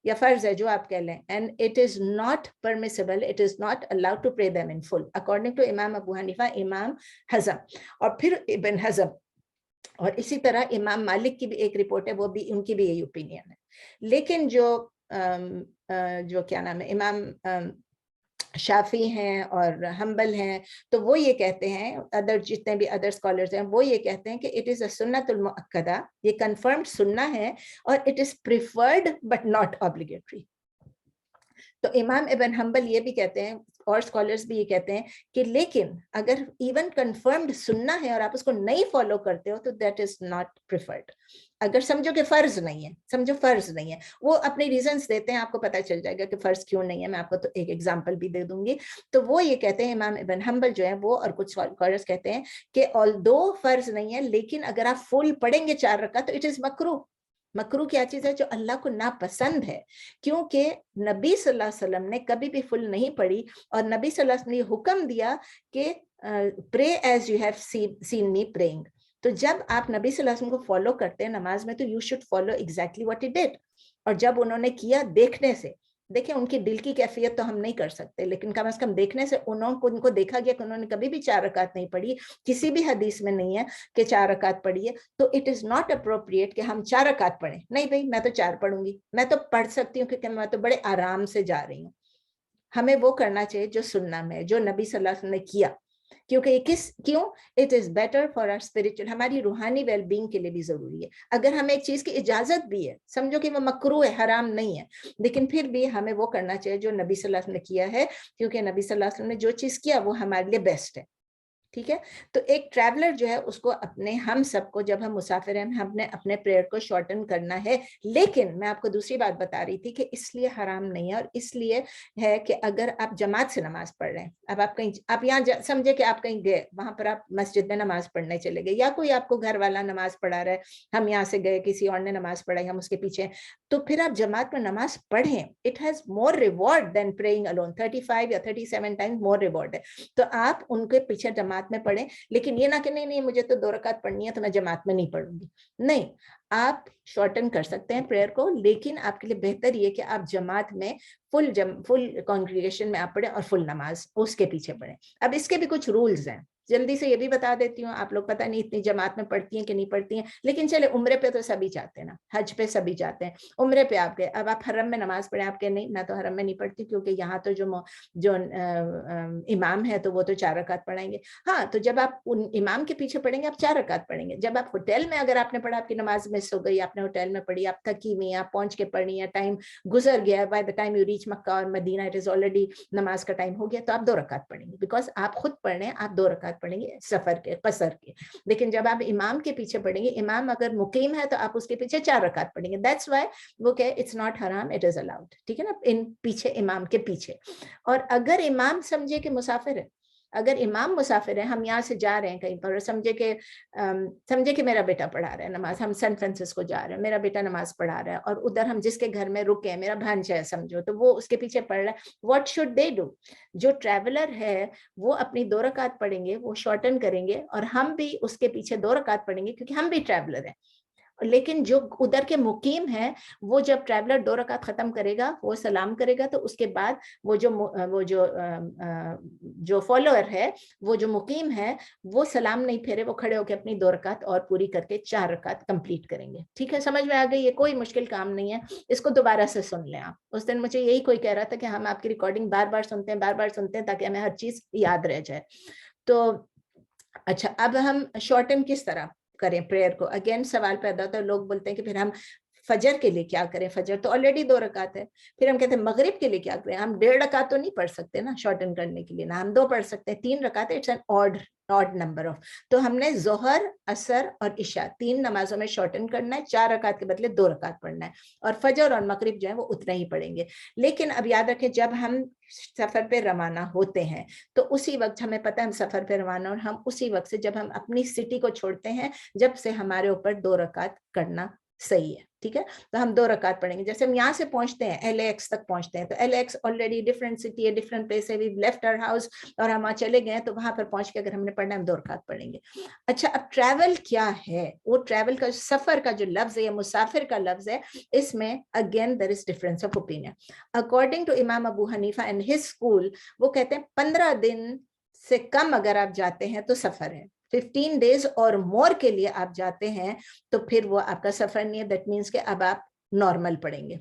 या फर्ज है, जो आप कह लें, and it is not permissible, it is not allowed to pray them in full, according to इमाम अबू हनीफा, इमाम हज़म और फिर इब्न हज़म, और इसी तरह इमाम मालिक की भी एक रिपोर्ट है, वो भी, उनकी भी यही ओपिनियन है। लेकिन जो क्या नाम है, इमाम शाफी हैं और हम्बल हैं, तो वो ये कहते हैं, अदर जितने भी अदर स्कॉलर्स हैं, वो ये कहते हैं कि इट इज अ सुन्नतुल मुअक्कदा, ये कंफर्म्ड सुन्ना है, और it is preferred but not obligatory. तो इमाम इब्न हम्बल ये भी कहते हैं, और स्कॉलर्स भी ये कहते हैं कि लेकिन अगर इवन कंफर्म्ड सुन्ना है और आप उसको नहीं फॉलो करते हो, तो दैट इज नॉट प्रिफर्ड। अगर समझो कि फर्ज नहीं है, वो अपने रीजंस देते हैं, आपको पता चल जाएगा कि फर्ज क्यों नहीं है, मैं आपको तो एक एग्जांपल भी दे दूंगी। तो वो ये कहते हैं, इमाम इब्न हम्बल जो है वो और कुछ स्कॉलर्स कहते हैं कि ऑल्दो फर्ज नहीं है, लेकिन अगर आप फुल पढ़ेंगे 4 रकात तो इट इज मकरू क्या चीज है, जो अल्लाह को नापसंद है, क्योंकि नबी सल्लल्लाहु अलैहि वसल्लम ने कभी भी फुल नहीं पढ़ी, और नबी सल्लल्लाहु अलैहि वसल्लम ने हुक्म दिया कि pray as you have seen me praying. तो जब आप नबी सल्लल्लाहु अलैहि वसल्लम को फॉलो करते हैं नमाज में, तो you should follow exactly what he did. और जब उन्होंने किया देखने से, देखिए उनकी दिल की कैफियत तो हम नहीं कर सकते, लेकिन कम से कम देखने से उनको देखा गया कि उन्होंने कभी भी 4 रकात नहीं पढ़ी, किसी भी हदीस में नहीं है कि 4 रकात पढ़ी है। तो इट इज नॉट अप्रोप्रिएट कि हम 4 रकात पढ़ें, नहीं भाई मैं तो 4 पढ़ूंगी, मैं तो पढ़ सकती हूँ क्योंकि मैं तो बड़े आराम से जा रही हूँ। हमें वो करना चाहिए जो सुन्ना में, जो नबी सल्लल्लाहु अलैहि वसल्लम ने किया। क्योंकि क्यों, it is better for our spiritual, हमारी रूहानी वेलबींग के लिए भी जरूरी है। अगर हमें एक चीज की इजाजत भी है, समझो कि वो मकरूह है, हराम नहीं है, लेकिन फिर भी हमें वो करना चाहिए जो नबी सल्लल्लाहु अलैहि वसल्लम ने किया है, क्योंकि नबी सल्लल्लाहु अलैहि वसल्लम ने जो चीज किया वो हमारे लिए बेस्ट है। ठीक है, तो एक ट्रैवलर जो है उसको अपने, हम सबको जब हम मुसाफिर हैं, हमने अपने प्रेयर को शॉर्टन करना है। लेकिन मैं आपको दूसरी बात बता रही थी कि इसलिए हराम नहीं है, और इसलिए है कि अगर आप जमात से नमाज पढ़ रहे हैं, अब आप कहीं, आप यहाँ समझे कि आप कहीं गए, वहां पर आप मस्जिद में नमाज पढ़ने चले गए, या कोई आपको घर वाला नमाज पढ़ा रहा है, हम यहाँ से गए, किसी और ने नमाज पढ़ाई, हम उसके पीछे, तो फिर आप जमात में नमाज पढ़ें, it has more reward than praying alone, 35 या 37 टाइम्स मोर रिवॉर्ड है। तो आप उनके पीछे जमात में पढ़ें, लेकिन ये ना कि नहीं मुझे तो 2 रकात पढ़नी है तो मैं जमात में नहीं पढ़ूंगी, नहीं, आप शॉर्टन कर सकते हैं प्रेयर को, लेकिन आपके लिए बेहतर ये कि आप जमात में फुल कॉन्ग्रीगेशन में आप पढ़ें और फुल नमाज उसके पीछे पढ़ें। अब इसके भी कुछ रूल्स हैं, जल्दी से ये भी बता देती हूँ, आप लोग पता नहीं इतनी जमात में पढ़ती हैं कि नहीं पढ़ती हैं, लेकिन चले उम्रे पे तो सभी जाते हैं ना, हज पे सभी जाते हैं, उम्रे पे आप गए, अब आप हरम में नमाज पढ़े, आपके नहीं, मैं तो हरम में नहीं पढ़ती, क्योंकि यहाँ तो जो इमाम है तो वो तो 4 रकात पढ़ाएंगे। हाँ, तो जब आप उन इमाम के पीछे पढ़ेंगे आप 4 रकात पढ़ेंगे। जब आप होटल में, अगर आपने पढ़ा, आपकी नमाज मिस हो गई, आपने होटल में पढ़ी, आप थकी हुई, आप पहुंच के पढ़ी, या टाइम गुजर गया, by the time you reach Makkah और मदीना इट इज ऑलरेडी नमाज का टाइम हो गया, तो आप 2 रकात पढ़ेंगे, बिकॉज आप खुद पढ़ रहे हैं, आप 2 रकात पढ़ेंगे सफर के, कसर के। लेकिन जब आप इमाम के पीछे पढ़ेंगे, इमाम अगर मुकीम है तो आप उसके पीछे 4 रकात पढ़ेंगे, दैट्स व्हाई वो कहे इट्स नॉट हराम, इट इज अलाउड, ठीक है ना, इन पीछे, इमाम के पीछे। और अगर इमाम समझे कि मुसाफिर है, अगर इमाम मुसाफिर है, हम यहाँ से जा रहे हैं कहीं पर, समझे कि मेरा बेटा पढ़ा रहा है नमाज, हम सैन फ्रांसिस्को जा रहे हैं, मेरा बेटा नमाज पढ़ा रहा है, और उधर हम जिसके घर में रुके हैं, मेरा भांजा है समझो, तो वो उसके पीछे पढ़ रहा है, व्हाट शुड दे डू? जो ट्रैवलर है वो अपनी 2 रकात पढ़ेंगे, वो शॉर्टन करेंगे, और हम भी उसके पीछे 2 रकात पढ़ेंगे, क्योंकि हम भी ट्रैवलर हैं। लेकिन जो उधर के मुकीम है, वो जब ट्रैवलर 2 रकात खत्म करेगा, वो सलाम करेगा, तो उसके बाद जो फॉलोअर है, वो जो मुकीम है, वो सलाम नहीं फेरे, वो खड़े होकर अपनी 2 रकात और पूरी करके 4 रकात कंप्लीट करेंगे। ठीक है, समझ में आ गई? ये कोई मुश्किल काम नहीं है, इसको दोबारा से सुन लें आप। उस दिन मुझे यही कोई कह रहा था कि हम आपकी रिकॉर्डिंग बार बार सुनते हैं ताकि हमें हर चीज याद रह जाए। तो अच्छा, अब हम शॉर्टन किस तरह करें प्रेयर को? अगेन सवाल पैदा होता है, लोग बोलते हैं कि फिर हम फजर के लिए क्या करें, फजर तो ऑलरेडी 2 रकात है, फिर हम कहते हैं मगरिब के लिए क्या करें, हम 1.5 रकात तो नहीं पढ़ सकते ना शॉर्टन करने के लिए, ना हम 2 पढ़ सकते हैं, 3 रकात है, it's an odd number of, तो हमने जोहर, असर और इशा 3 नमाजों में शॉर्टन करना है, 4 रकात के बदले 2 रकात पढ़ना है, और फजर और मगरिब जो है वो उतना ही पढ़ेंगे। लेकिन अब याद रखें, जब हम सफर पे रवाना होते हैं तो उसी वक्त हमें पता है हम सफर पे रवाना, और हम उसी वक्त से जब हम अपनी सिटी को छोड़ते हैं, जब से हमारे ऊपर 2 रकात करना सही है। ठीक है, तो हम 2 रकात पढ़ेंगे। जैसे हम यहाँ से पहुंचते हैं, LAX तक पहुंचते हैं, तो LAX ऑलरेडी डिफरेंट सिटी है, डिफरेंट प्लेस है, वी लेफ्ट आवर हाउस और हम वहां चले गए, तो वहां पर पहुंच के अगर हमने पढ़ना है, हम 2 रकात पढ़ेंगे। अच्छा, अब ट्रैवल क्या है? वो ट्रैवल का, सफर का जो लफ्ज है या मुसाफिर का लफ्ज है, इसमें again there is difference of opinion. According to इमाम Abu Hanifa and his school, वो कहते हैं 15 दिन से कम अगर आप जाते हैं तो सफर है, 15 डेज और मोर के लिए आप जाते हैं तो फिर वो आपका सफर नहीं है, दैट मीन्स कि अब आप नॉर्मल पढ़ेंगे।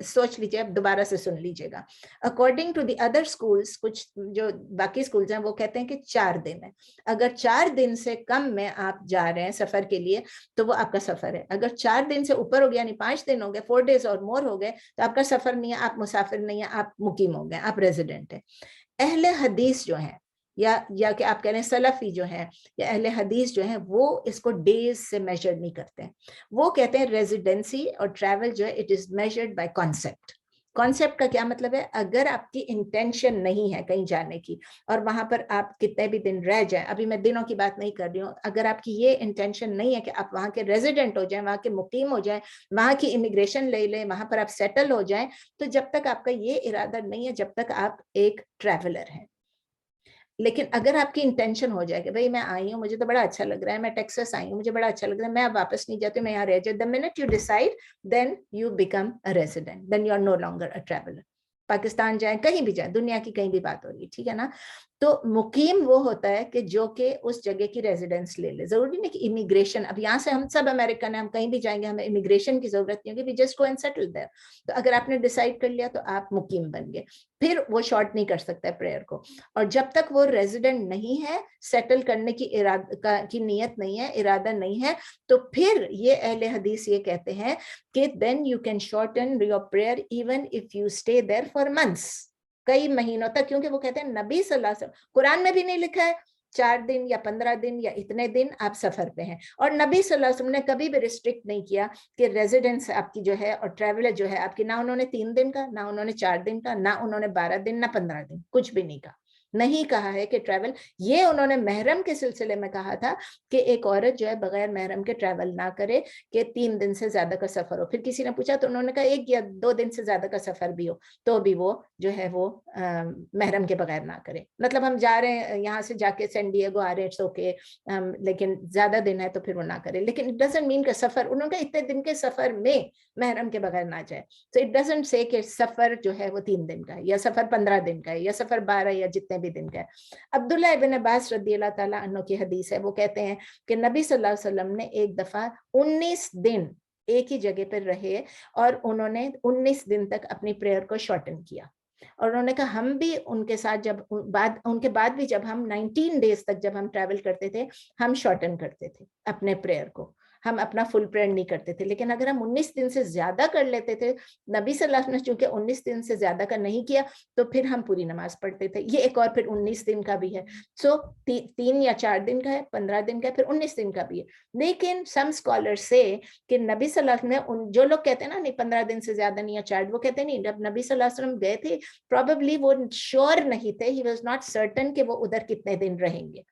सोच लीजिए, अब दोबारा से सुन लीजिएगा। According to the other schools, कुछ जो बाकी स्कूल्स हैं वो कहते हैं कि 4 दिन है, अगर 4 दिन से कम में आप जा रहे हैं सफर के लिए तो वो आपका सफर है। अगर 4 दिन से ऊपर हो गया, यानी 5 दिन हो गए, 4 डेज और मोर हो गए, तो आपका सफर नहीं है, आप मुसाफिर नहीं है, आप मुकीम हो गए, आप रेजिडेंट है। अहले हदीस जो है, या कि आप कह रहे हैं सलफी जो है या अहले हदीस जो है, वो इसको डेज से मेजर नहीं करते हैं। वो कहते हैं रेजिडेंसी और ट्रैवल जो है, it is measured by concept. Concept का क्या मतलब है? अगर आपकी इंटेंशन नहीं है कहीं जाने की और वहां पर आप कितने भी दिन रह जाएं, अभी मैं दिनों की बात नहीं कर रही हूँ, अगर आपकी ये इंटेंशन नहीं है कि आप वहां के रेजिडेंट हो जाएं, वहां के मुकीम हो जाएं, वहां की इमिग्रेशन ले लें, वहां पर आप सेटल हो जाएं, तो जब तक आपका ये इरादा नहीं है, जब तक आप एक ट्रैवलर हैं। लेकिन अगर आपकी इंटेंशन हो जाए कि भाई मैं आई हूँ, मुझे तो बड़ा अच्छा लग रहा है, मैं टेक्सास आई हूँ, मुझे बड़ा अच्छा लग रहा है, मैं अब वापस नहीं जाती, मैं यहाँ रह जाऊँ, the minute you decide, then you become a resident, then you are no longer a traveller. Pakistan जाए, कहीं भी जाए, दुनिया की कहीं भी बात हो रही है, ठीक है ना? तो मुकीम वो होता है कि जो कि उस जगह की रेजिडेंस ले ले, जरूरी नहीं कि इमिग्रेशन, अब यहाँ से हम सब अमेरिकन हैं, हम कहीं भी जाएंगे हमें इमिग्रेशन की जरूरत नहीं होगी, we just go and settle there. तो अगर आपने डिसाइड कर लिया तो आप मुकीम बन गए, फिर वो शॉर्ट नहीं कर सकता है प्रेयर को। और जब तक वो रेजिडेंट नहीं है, सेटल करने की की नीयत नहीं है, इरादा नहीं है, तो फिर ये अहले हदीस ये कहते हैं कि then you can shorten your prayer even if you stay there for months, कई महीनों तक, क्योंकि वो कहते हैं नबी सल्लल्लाहु अलैहि वसल्लम, कुरान में भी नहीं लिखा है 4 दिन या 15 दिन या इतने दिन आप सफर पे हैं, और नबी सल्लल्लाहु अलैहि वसल्लम ने कभी भी रिस्ट्रिक्ट नहीं किया कि रेजिडेंस आपकी जो है और ट्रैवलर जो है आपकी, ना उन्होंने 3 दिन का, ना उन्होंने 4 दिन का, ना उन्होंने 12 दिन, ना 15 दिन, कुछ भी नहीं कहा, नहीं कहा है कि ट्रैवल। ये उन्होंने महरम के सिलसिले में कहा था कि एक औरत जो है बगैर महरम के ट्रैवल ना करे, कि 3 दिन से ज्यादा का सफर हो। फिर किसी ने पूछा तो उन्होंने कहा 1 या 2 दिन से ज्यादा का सफर भी हो तो भी वो जो है वो महरम के बगैर ना करे। मतलब हम जा रहे हैं यहाँ से जाके सैन डिएगो आ रहे हैं, इट्स ओके, लेकिन ज्यादा दिन है तो फिर वो ना करे। लेकिन इट डजंट मीन कि सफर, उन्होंने इतने दिन के सफर में महरम के बगैर ना जाए। तो इट डजंट से कि सफर जो है वो 3 दिन का है, या सफर 15 दिन का है, या सफर 12 या जितने भी दिन का है। अब्दुल्ला इब्न अब्बास रदियल्लाहु ताला अन्हु की हदीस है, वो कहते हैं कि नबी सल्लल्लाहु अलैहि वसल्लम ने एक दफा 19 दिन एक ही जगह पर रहे और उन्होंने 19 दिन तक अपनी प्रेयर को शॉर्टन किया। और उन्होंने कहा हम भी उनके साथ जब उनके बाद भी जब हम 19 डेज तक जब हम ट्रैवल करते थे, हम शॉर्टन करते थे अपने प्रेयर को, हम अपना फुल प्रेयर नहीं करते थे। लेकिन अगर हम 19 दिन से ज्यादा कर लेते थे, नबी सल्लल्लाहु अलैहि वसल्लम ने चूंकि 19 दिन से ज्यादा का नहीं किया, तो फिर हम पूरी नमाज पढ़ते थे। ये एक और फिर 19 दिन का भी है। सो 3 या 4 दिन का है, 15 दिन का है, फिर 19 दिन का भी है। लेकिन सम स्कॉलर से कि नबी सल्लल्लाहु अलैहि वसल्लम ने, जो लोग कहते हैं ना नहीं 15 दिन से ज्यादा नहीं या 4, वो कहते नहीं, जब नबी सल्लल्लाहु अलैहि वसल्लम गए थे प्रोबेबली वो श्योर नहीं थे, ही वाज नॉट सर्टेन कि वो उधर कितने दिन रहेंगे,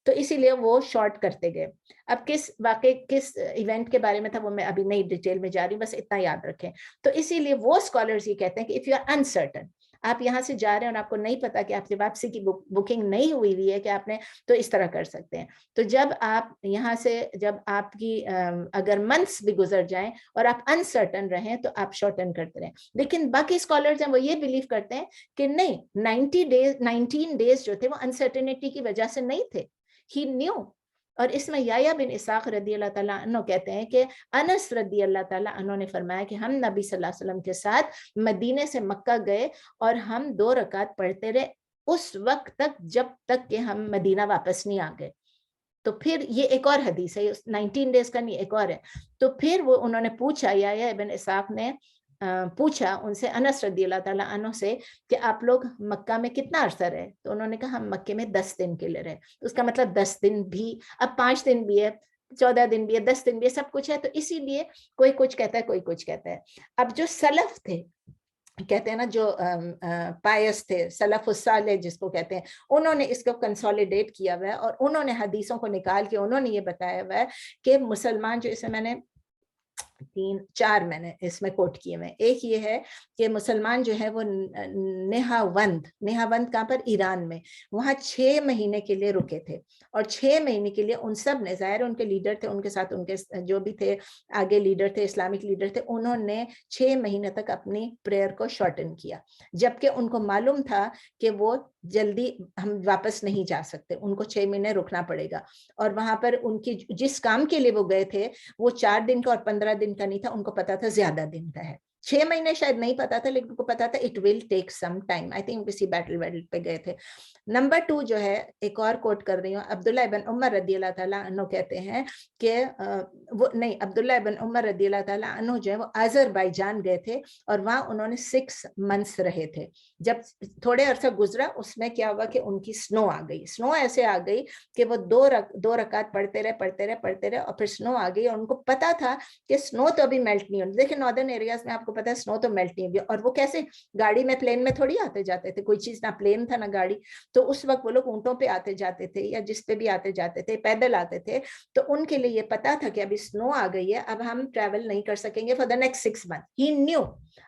तो इसीलिए वो शॉर्ट करते गए। अब किस इवेंट के बारे में था वो मैं अभी नहीं डिटेल में जा रही, बस इतना याद रखें। तो इसीलिए वो स्कॉलर्स ये कहते हैं कि इफ यू आर अनसर्टन, आप यहाँ से जा रहे हैं और आपको नहीं पता कि आपकी वापसी की बुकिंग नहीं हुई हुई है कि आपने, तो इस तरह कर सकते हैं। तो जब आप यहाँ से, जब आपकी अगर मंथ्स भी गुजर जाएं और आप अनसर्टन रहें तो आप शॉर्टन करते रहें। लेकिन बाकी स्कॉलर्स हैं वो ये बिलीव करते हैं कि नहीं, 19 डेज जो थे वो अनसर्टेनिटी की वजह से नहीं थे, ही न्यू। और इसमें याया बिन इसाक रदियल्लाहु ताला अन्हु कहते हैं कि अनस रदियल्लाहु ताला अन्हु ने फरमाया कि हम नबी सल्लल्लाहु अलैहि वसल्लम के साथ मदीने से मक्का गए और हम 2 रकात पढ़ते रहे उस वक्त तक जब तक कि हम मदीना वापस नहीं आ गए। तो फिर ये एक और हदीस है, 19 डेज का नहीं, एक और है। तो फिर वो उन्होंने पूछा, याया इब्न इसाक ने पूछा उनसे, अनस रदियल्लाहु ताला अन्हु से, कि आप लोग मक्का में कितना अरसा रहे? तो उन्होंने कहा हम मक्के में 10 दिन के लिए रहे। तो उसका मतलब 10 दिन भी, अब 5 दिन भी है, 14 दिन भी है, 10 दिन भी है, सब कुछ है। तो इसीलिए कोई कुछ कहता है, कोई कुछ कहता है। अब जो सलफ थे, कहते हैं ना, जो पायस थे, सलफुस सालेह जिसको कहते हैं, उन्होंने इसको कंसोलिडेट किया हुआ है और उन्होंने हदीसों को निकाल के उन्होंने ये बताया हुआ है कि मुसलमान जो, इसे मैंने 3-4 मैंने इसमें कोट किए हुए। एक ये है कि मुसलमान जो है वो नेहावंद कहाँ पर, ईरान में, वहाँ 6 महीने के लिए रुके थे। और 6 महीने के लिए उन सब ने, जाहिर उनके लीडर थे, उनके साथ उनके जो भी थे आगे लीडर थे, इस्लामिक लीडर थे, उन्होंने 6 महीने तक अपनी प्रेयर को शॉर्टन किया, जबकि उनको मालूम था कि वो जल्दी हम वापस नहीं जा सकते, उनको 6 महीने रुकना पड़ेगा। और वहां पर उनकी जिस काम के लिए वो गए थे वो 4 दिन का और 15 दिन का नहीं था, उनको पता था ज्यादा दिन का है। 6 महीने शायद नहीं पता था, लेकिन उनको पता था it will take some time. I think किसी बैटल पे गए थे। नंबर 2 जो है, एक और कोट कर रही हूँ, अब्दुल्ला इब्न उमर रदियल्लाहु ताला अन्हु कहते हैं कि अब्दुल्ला इब्न उमर रदियल्लाहु ताला अन्हु जो है वो अजरबैजान गए थे और वहां उन्होंने 6 मंथ्स रहे थे। जब थोड़े अरसा गुजरा उसमें क्या हुआ कि उनकी स्नो आ गई। स्नो ऐसे आ गई कि वो दो रकात पढ़ते रहे और फिर स्नो आ गई। और उनको पता था कि स्नो तो अभी मेल्ट नहीं होगी। देखिए नॉर्दर्न एरियाज में आपको पता है स्नो तो मेल्ट नहीं होगी। और वो कैसे, गाड़ी में, प्लेन में थोड़ी आते जाते थे, कोई चीज ना प्लेन था ना गाड़ी। तो उस वक्त वो लोग ऊंटों पे आते जाते थे या जिस पे भी आते जाते थे, पैदल आते थे। तो उनके लिए ये पता था कि अभी स्नो आ गई है, अब हम ट्रैवल नहीं कर सकेंगे for the next 6 month. He knew,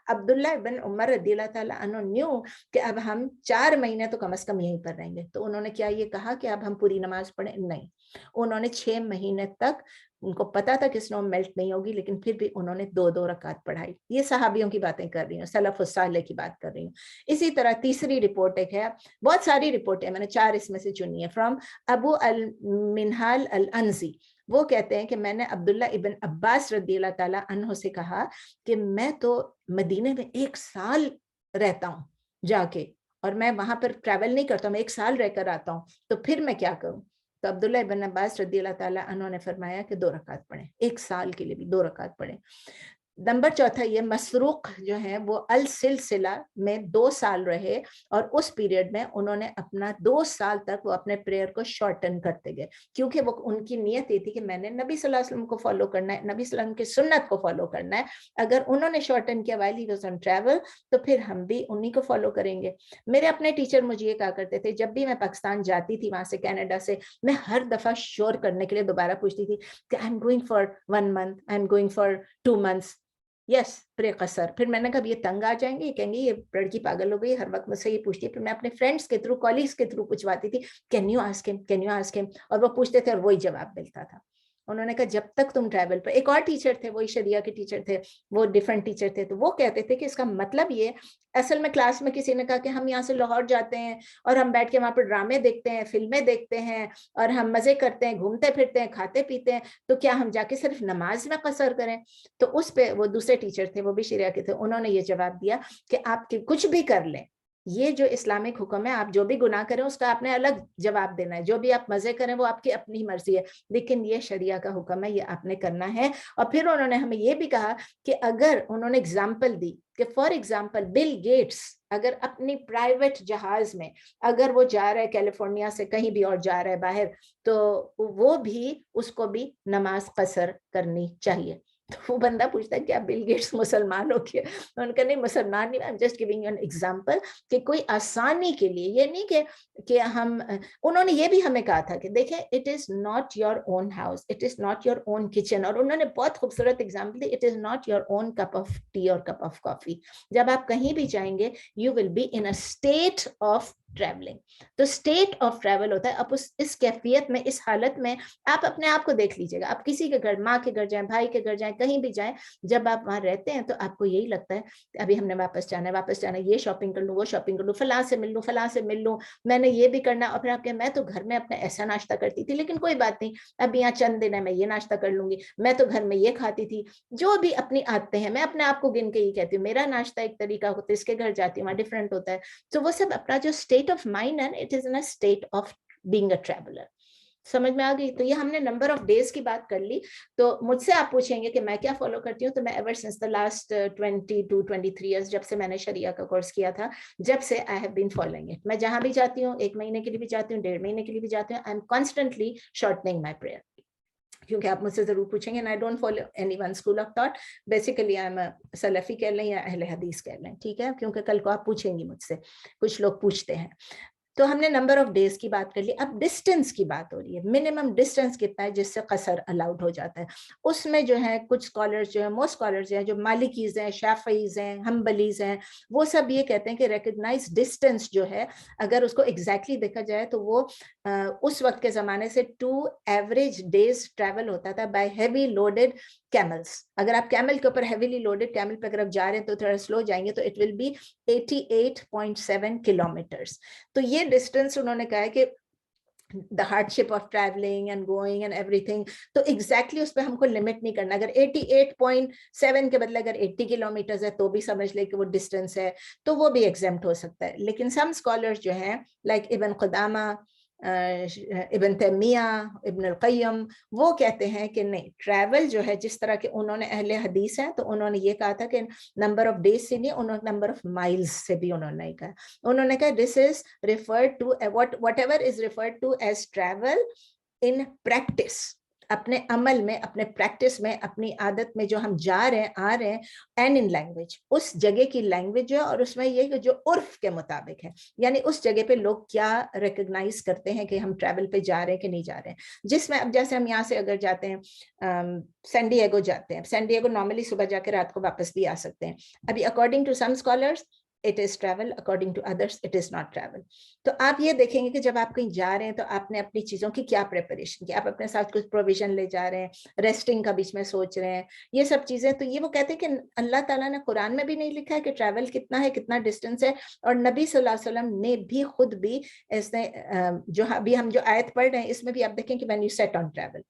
Abdullah ibn Umar रदियल्लाहु ताला अन्हु न्यू कि अब हम 4 महीने तो कम से कम यहीं पर रहेंगे। तो उन्होंने क्या ये कहा कि अब हम पूरी नमाज पढ़े? नहीं, उन्होंने 6 महीने तक ان کو پتا تھا کہ स्नो मेल्ट नहीं होगी, लेकिन फिर भी उन्होंने 2-2 रकात पढ़ाई. ये सहाबियों की बातें कर रही हूँ, सलफ़ सालेह की बात कर रही हूँ. इसी तरह तीसरी रिपोर्ट एक है, बहुत सारी रिपोर्टें मैंने 4 इसमें से चुनी है, फ्रॉम अबू अल मिनहाल अल अनजी. वो कहते हैं कि मैंने अब्दुल्ला इब्न अब्बास रज़ियल्लाहु ताला अन्हु से कहा कि मैं तो मदीने में 1 साल रहता हूँ जाके, और मैं वहां पर ट्रैवल नहीं करता हूँ, मैं 1 साल रहकर आता हूँ, तो फिर मैं क्या करूँ? तो अब्दुल्ला इब्न अब्बास रज़ियल्लाहु ताला अन्हु ने फरमाया कि 2 रकात पढ़ें, 1 साल के लिए भी 2 रकात पढ़ें. नंबर चौथा, ये मसरूक जो है वो अल सिलसिला में 2 साल रहे, और उस पीरियड में उन्होंने अपना 2 साल तक वो अपने प्रेयर को शॉर्टन करते गए, क्योंकि वो उनकी नीयत ये थी कि मैंने नबी सल्लल्लाहु अलैहि वसल्लम को फॉलो करना है, नबी सल्लल्लाहु अलैहि वसल्लम की सुन्नत को फॉलो करना है. अगर उन्होंने शॉर्टन किया while he was on travel, तो फिर हम भी उन्हीं को फॉलो करेंगे. मेरे अपने टीचर मुझे ये कहा करते थे, जब भी मैं पाकिस्तान जाती थी, वहां से कनाडा से, मैं हर दफा श्योर करने के लिए दोबारा पूछती थी कि I am going for 1 month, I am going for 2 months. Yes, pray कसर. फिर मैंने कहा ये तंग आ जाएंगे, ये कहेंगे ये लड़की पागल हो गई, हर वक्त मुझसे ये पूछती है. फिर मैं अपने फ्रेंड्स के थ्रू, कॉलीग्स के थ्रू पूछवाती थी, can you ask him, can you ask him, और वो पूछते थे और वही जवाब मिलता था. उन्होंने कहा जब तक तुम ट्रैवल पर. एक और टीचर थे, वही शरिया के टीचर थे, वो डिफरेंट टीचर थे, तो वो कहते थे कि इसका मतलब ये, असल में क्लास में किसी ने कहा कि हम यहाँ से लाहौर जाते हैं और हम बैठ के वहाँ पर ड्रामे देखते हैं, फिल्में देखते हैं, और हम मजे करते हैं, घूमते फिरते हैं, खाते पीते हैं, तो क्या हम जाके सिर्फ नमाज में कसर करें? तो उस पे वो दूसरे टीचर थे, वो भी शरिया के थे, उन्होंने ये जवाब दिया कि आप कुछ भी कर लें, ये जो इस्लामिक हुक्म है, आप जो भी गुनाह करें उसका आपने अलग जवाब देना है, जो भी आप मजे करें वो आपकी अपनी मर्जी है, लेकिन ये शरिया का हुक्म है, ये आपने करना है. और फिर उन्होंने हमें ये भी कहा कि अगर उन्होंने एग्जाम्पल दी कि फॉर एग्जाम्पल बिल गेट्स अगर अपनी प्राइवेट जहाज में अगर वो जा रहा है कैलिफोर्निया से कहीं भी और जा रहा है बाहर, तो वो भी, उसको भी नमाज कसर करनी चाहिए. तो वो बंदा पूछता है क्या बिल गेट्स मुसलमान हो गया? उनका नहीं, मुसलमान नहीं, I am just giving you an example कि कोई आसानी के लिए, ये नहीं कि हम, उन्होंने ये भी हमें कहा था कि देखें, it is not your own house, it is not your own kitchen, और उन्होंने बहुत खूबसूरत example the, it is not your own cup of T और कप ऑफ कॉफी. जब आप कहीं भी जाएंगे, you will be in a state of travelling. तो स्टेट ऑफ ट्रैवल होता है, अब इस कैफियत में, इस हालत में आप अपने आप को देख लीजिएगा. आप किसी के घर, माँ के घर जाएं, भाई के घर जाएं, कहीं भी जाएं, जब आप वहां रहते हैं तो आपको यही लगता है अभी हमने वापस जाना है, ये शॉपिंग कर लूँ, वो शॉपिंग कर लूँ, फलां से मिल लूँ, मैंने ये भी करना. और फिर आप कहें मैं तो घर में अपने ऐसा नाश्ता करती थी, लेकिन कोई बात नहीं, अब यहाँ चंद दिन है, मैं ये नाश्ता कर लूंगी, मैं तो घर में ये खाती थी. जो भी अपनी आदतें हैं, मैं अपने आप को गिन के ही कहती हूँ, मेरा नाश्ता एक तरीका होता है, इसके घर जाती हूँ वहाँ डिफरेंट होता है. तो वो सब अपना जो स्टेट ऑफ माइंड है, it is in a state of being a traveller. समझ में आ गई? तो ये हमने नंबर ऑफ डेज की बात कर ली. तो मुझसे आप पूछेंगे कि मैं क्या फॉलो करती हूँ, तो मैं ever since the last 22-23 years, जब से मैंने शरिया का कोर्स किया था, जब से I have been following it. मैं जहां भी जाती हूँ, 1 महीने के लिए भी जाती हूँ, 1.5 महीने के लिए भी जाती हूँ, I am constantly shortening my prayer. क्योंकि आप मुझसे जरूर पूछेंगे, and I don't follow any one school of thought, basically I am Salafi कह लें या अहले हदीस कह लें, ठीक है, क्योंकि कल को आप पूछेंगी मुझसे, कुछ लोग पूछते हैं. तो हमने नंबर ऑफ डेज की बात कर ली. अब डिस्टेंस की बात हो रही है, मिनिमम डिस्टेंस कितना है जिससे कसर अलाउड हो जाता है. उसमें जो है कुछ स्कॉलर्स जो है, मोस्ट स्कॉलर्स हैं, जो मालिकीज हैं, शाफईज हैं, हम्बलीज हैं, वो सब ये कहते हैं कि रिकग्नाइज डिस्टेंस जो है, अगर उसको एग्जैक्टली देखा जाए तो वो उस वक्त के जमाने से 2 एवरेज डेज ट्रैवल होता था बाय हैवी लोडेड कैमल्स. अगर आप कैमल के ऊपर हैवीली लोडेड कैमल पे अगर आप जा रहे हैं तो थोड़ा स्लो जाएंगे, तो इट विल बी 88.7 किलोमीटर्स. तो ये डिस्टेंस उन्होंने कहा है कि the hardship of traveling and going and everything, तो exactly उस पर हमको लिमिट नहीं करना. अगर 88.7 के बदले अगर 80 किलोमीटर है तो भी समझ ले कि वो डिस्टेंस है, तो वो भी एग्जेम्प्ट हो सकता है. लेकिन सम स्कॉलर्स जो हैं, लाइक इब्न खुदामा, इब्न तैमिया, इब्न अल क़य्यम, वो कहते हैं कि नहीं, ट्रैवल जो है, जिस तरह के उन्होंने अहले हदीस हैं, तो उन्होंने ये कहा था कि नंबर ऑफ डेज से नहीं, उन्होंने नंबर ऑफ माइल्स से भी उन्होंने कहा. उन्होंने कहा this is referred to whatever is referred to as travel in practice. अपने अमल में, अपने प्रैक्टिस में, अपनी आदत में जो हम जा रहे हैं, आ रहे हैं, एंड इन लैंग्वेज, उस जगह की लैंग्वेज है, और उसमें ये जो उर्फ के मुताबिक है, यानी उस जगह पे लोग क्या रिकग्नाइज करते हैं कि हम ट्रैवल पे जा रहे हैं कि नहीं जा रहे हैं. जिसमें अब जैसे हम यहाँ से अगर जाते हैं, सैन डिएगो जाते हैं, सैन डिएगो नॉर्मली सुबह जाके रात को वापस भी आ सकते हैं. अभी according to some scholars it is travel, according to others it is not travel. تو آپ یہ دیکھیں گے کہ جب آپ کہیں جا رہے ہیں تو آپ نے اپنی چیزوں کی کیا پریپریشن کی, آپ اپنے ساتھ کچھ پروویژن لے جا رہے ہیں, ریسٹنگ کا بیچ میں سوچ رہے ہیں, یہ سب چیزیں. تو یہ وہ کہتے ہیں کہ اللہ تعالیٰ نے قرآن میں بھی نہیں لکھا ہے کہ ٹریول کتنا ہے, کتنا ڈسٹینس ہے, اور نبی صلی اللہ علیہ وسلم نے بھی خود بھی اس نے جو ابھی ہم جو آیت پڑھ رہے ہیں اس میں بھی آپ دیکھیں کہ when you set on travel,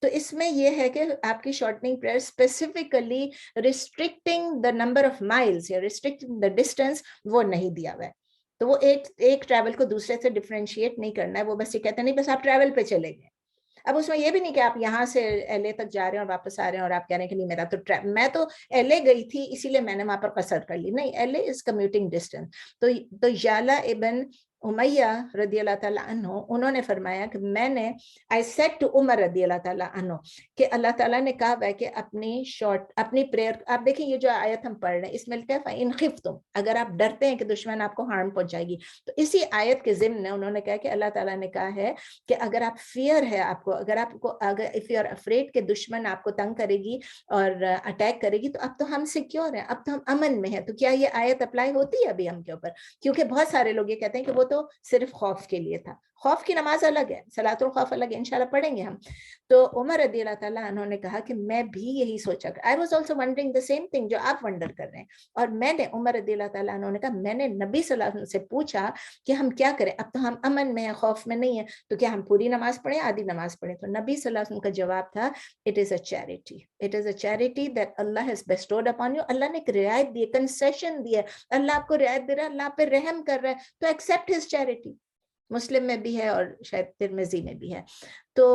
تو اس میں یہ ہے کہ آپ کی shortening prayer specifically restricting the number of miles یا ریسٹرکٹنگ دا ڈسٹینس وہ نہیں دیا ہوا ہے. تو وہ ایک ٹریول کو دوسرے سے ڈفرینشیٹ نہیں کرنا ہے, وہ بس یہ کہتے ہیں نہیں بس آپ ٹریول پہ چلے گئے. اب اس میں یہ بھی نہیں کہ آپ یہاں سے ایل اے تک جا رہے ہیں اور واپس آ رہے ہیں اور آپ کہہ رہے ہیں کہ نہیں میرا تو میں تو ایل اے گئی تھی اسی لیے میں نے وہاں پر قصر کر لی. نہیں, L A is commuting distance. تو یالا ابن امیہ رضی اللہ تعالیٰ عنہ انہوں نے فرمایا کہ میں نے I said to عمر رضی اللہ تعالیٰ عنہ کہ اللہ تعالیٰ نے کہا ہے کہ اپنی پریئر, آپ دیکھیں یہ جو آیت ہم پڑھ رہے ہیں اس میں لکھا ہے فَإِنْ خِفْتُمْ, اگر آپ ڈرتے ہیں کہ دشمن آپ کو ہارم پہنچائے گی. تو اسی آیت کے ضمن میں انہوں نے کہا کہ اللہ تعالیٰ نے کہا ہے کہ اگر آپ فیئر ہے آپ کو, اگر if you are afraid کہ دشمن آپ کو تنگ کرے گی اور اٹیک کرے گی, تو اب تو ہم سیکیور ہیں, اب تو ہم امن میں ہیں. تو کیا یہ آیت اپلائی ہوتی ہے ابھی ہم کے اوپر؟ کیونکہ بہت سارے لوگ یہ کہتے ہیں کہ وہ تو صرف خوف کے لیے تھا. خوف کی نماز الگ ہے, صلاۃ الخوف الگ ہے, انشاءاللہ پڑھیں گے ہم. تو عمر رضی اللہ تعالیٰ عنہ نے کہا کہ میں بھی یہی سوچا, I was also wondering the same thing جو آپ ونڈر کر رہے ہیں. اور میں نے عمر رضی اللہ تعالیٰ عنہ نے کہا میں نے نبی صلی اللہ علیہ وسلم سے پوچھا کہ ہم کیا کریں, اب تو ہم امن میں ہیں, خوف میں نہیں ہیں, تو کیا ہم پوری نماز پڑھیں آدھی نماز پڑھیں؟ تو نبی صلی اللہ علیہ وسلم کا جواب تھا it is a charity, it is a charity that Allah has bestowed upon you. اللہ نے ایک رعایت دی ہے, کنسیشن دی ہے, اللہ آپ کو رعایت دے رہا ہے, اللہ آپ پہ رحم کر رہا ہے, تو accept his charity. مسلم میں بھی ہے اور شاید ترمذی میں بھی ہے. تو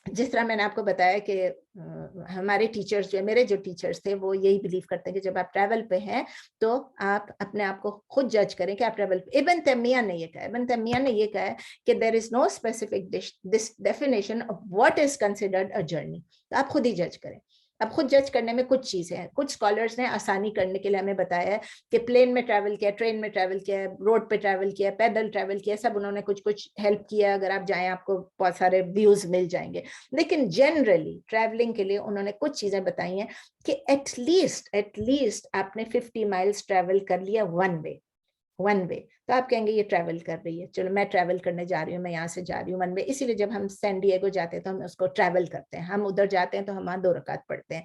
جس طرح میں نے آپ کو بتایا کہ ہمارے ٹیچرز جو میرے جو ٹیچرز تھے وہ یہی بلیو کرتے ہیں کہ جب آپ ٹریول پہ ہیں تو آپ اپنے آپ کو خود جج کریں کہ آپ ٹریول پہ. ابن تیمیہ نے یہ کہا ہے کہ there is no specific definition of what is considered a journey. تو آپ خود ہی جج کریں. اب خود جج کرنے میں کچھ چیزیں ہیں, کچھ اسکالرز نے آسانی کرنے کے لیے ہمیں بتایا ہے کہ پلین میں ٹریول کیا, ٹرین میں ٹریول کیا, روڈ پہ ٹریول کیا, پیدل ٹریول کیا, سب انہوں نے کچھ ہیلپ کیا. اگر آپ جائیں آپ کو بہت سارے ویوز مل جائیں گے. لیکن جنرلی ٹریولنگ کے لیے انہوں نے کچھ چیزیں بتائی ہیں کہ ایٹ لیسٹ آپ نے 50 مائلس ٹریول کر لیا ون وے. تو آپ کہیں گے یہ ٹریول کر رہی ہے, چلو میں ٹریول کرنے جا رہی ہوں, میں یہاں سے جا رہی ہوں ون وے. اسی لیے جب ہم سین ڈیگو جاتے ہیں تو ہم اس کو ٹریول کرتے ہیں, ہم ادھر جاتے ہیں تو ہم وہاں 2 رکعت پڑھتے ہیں.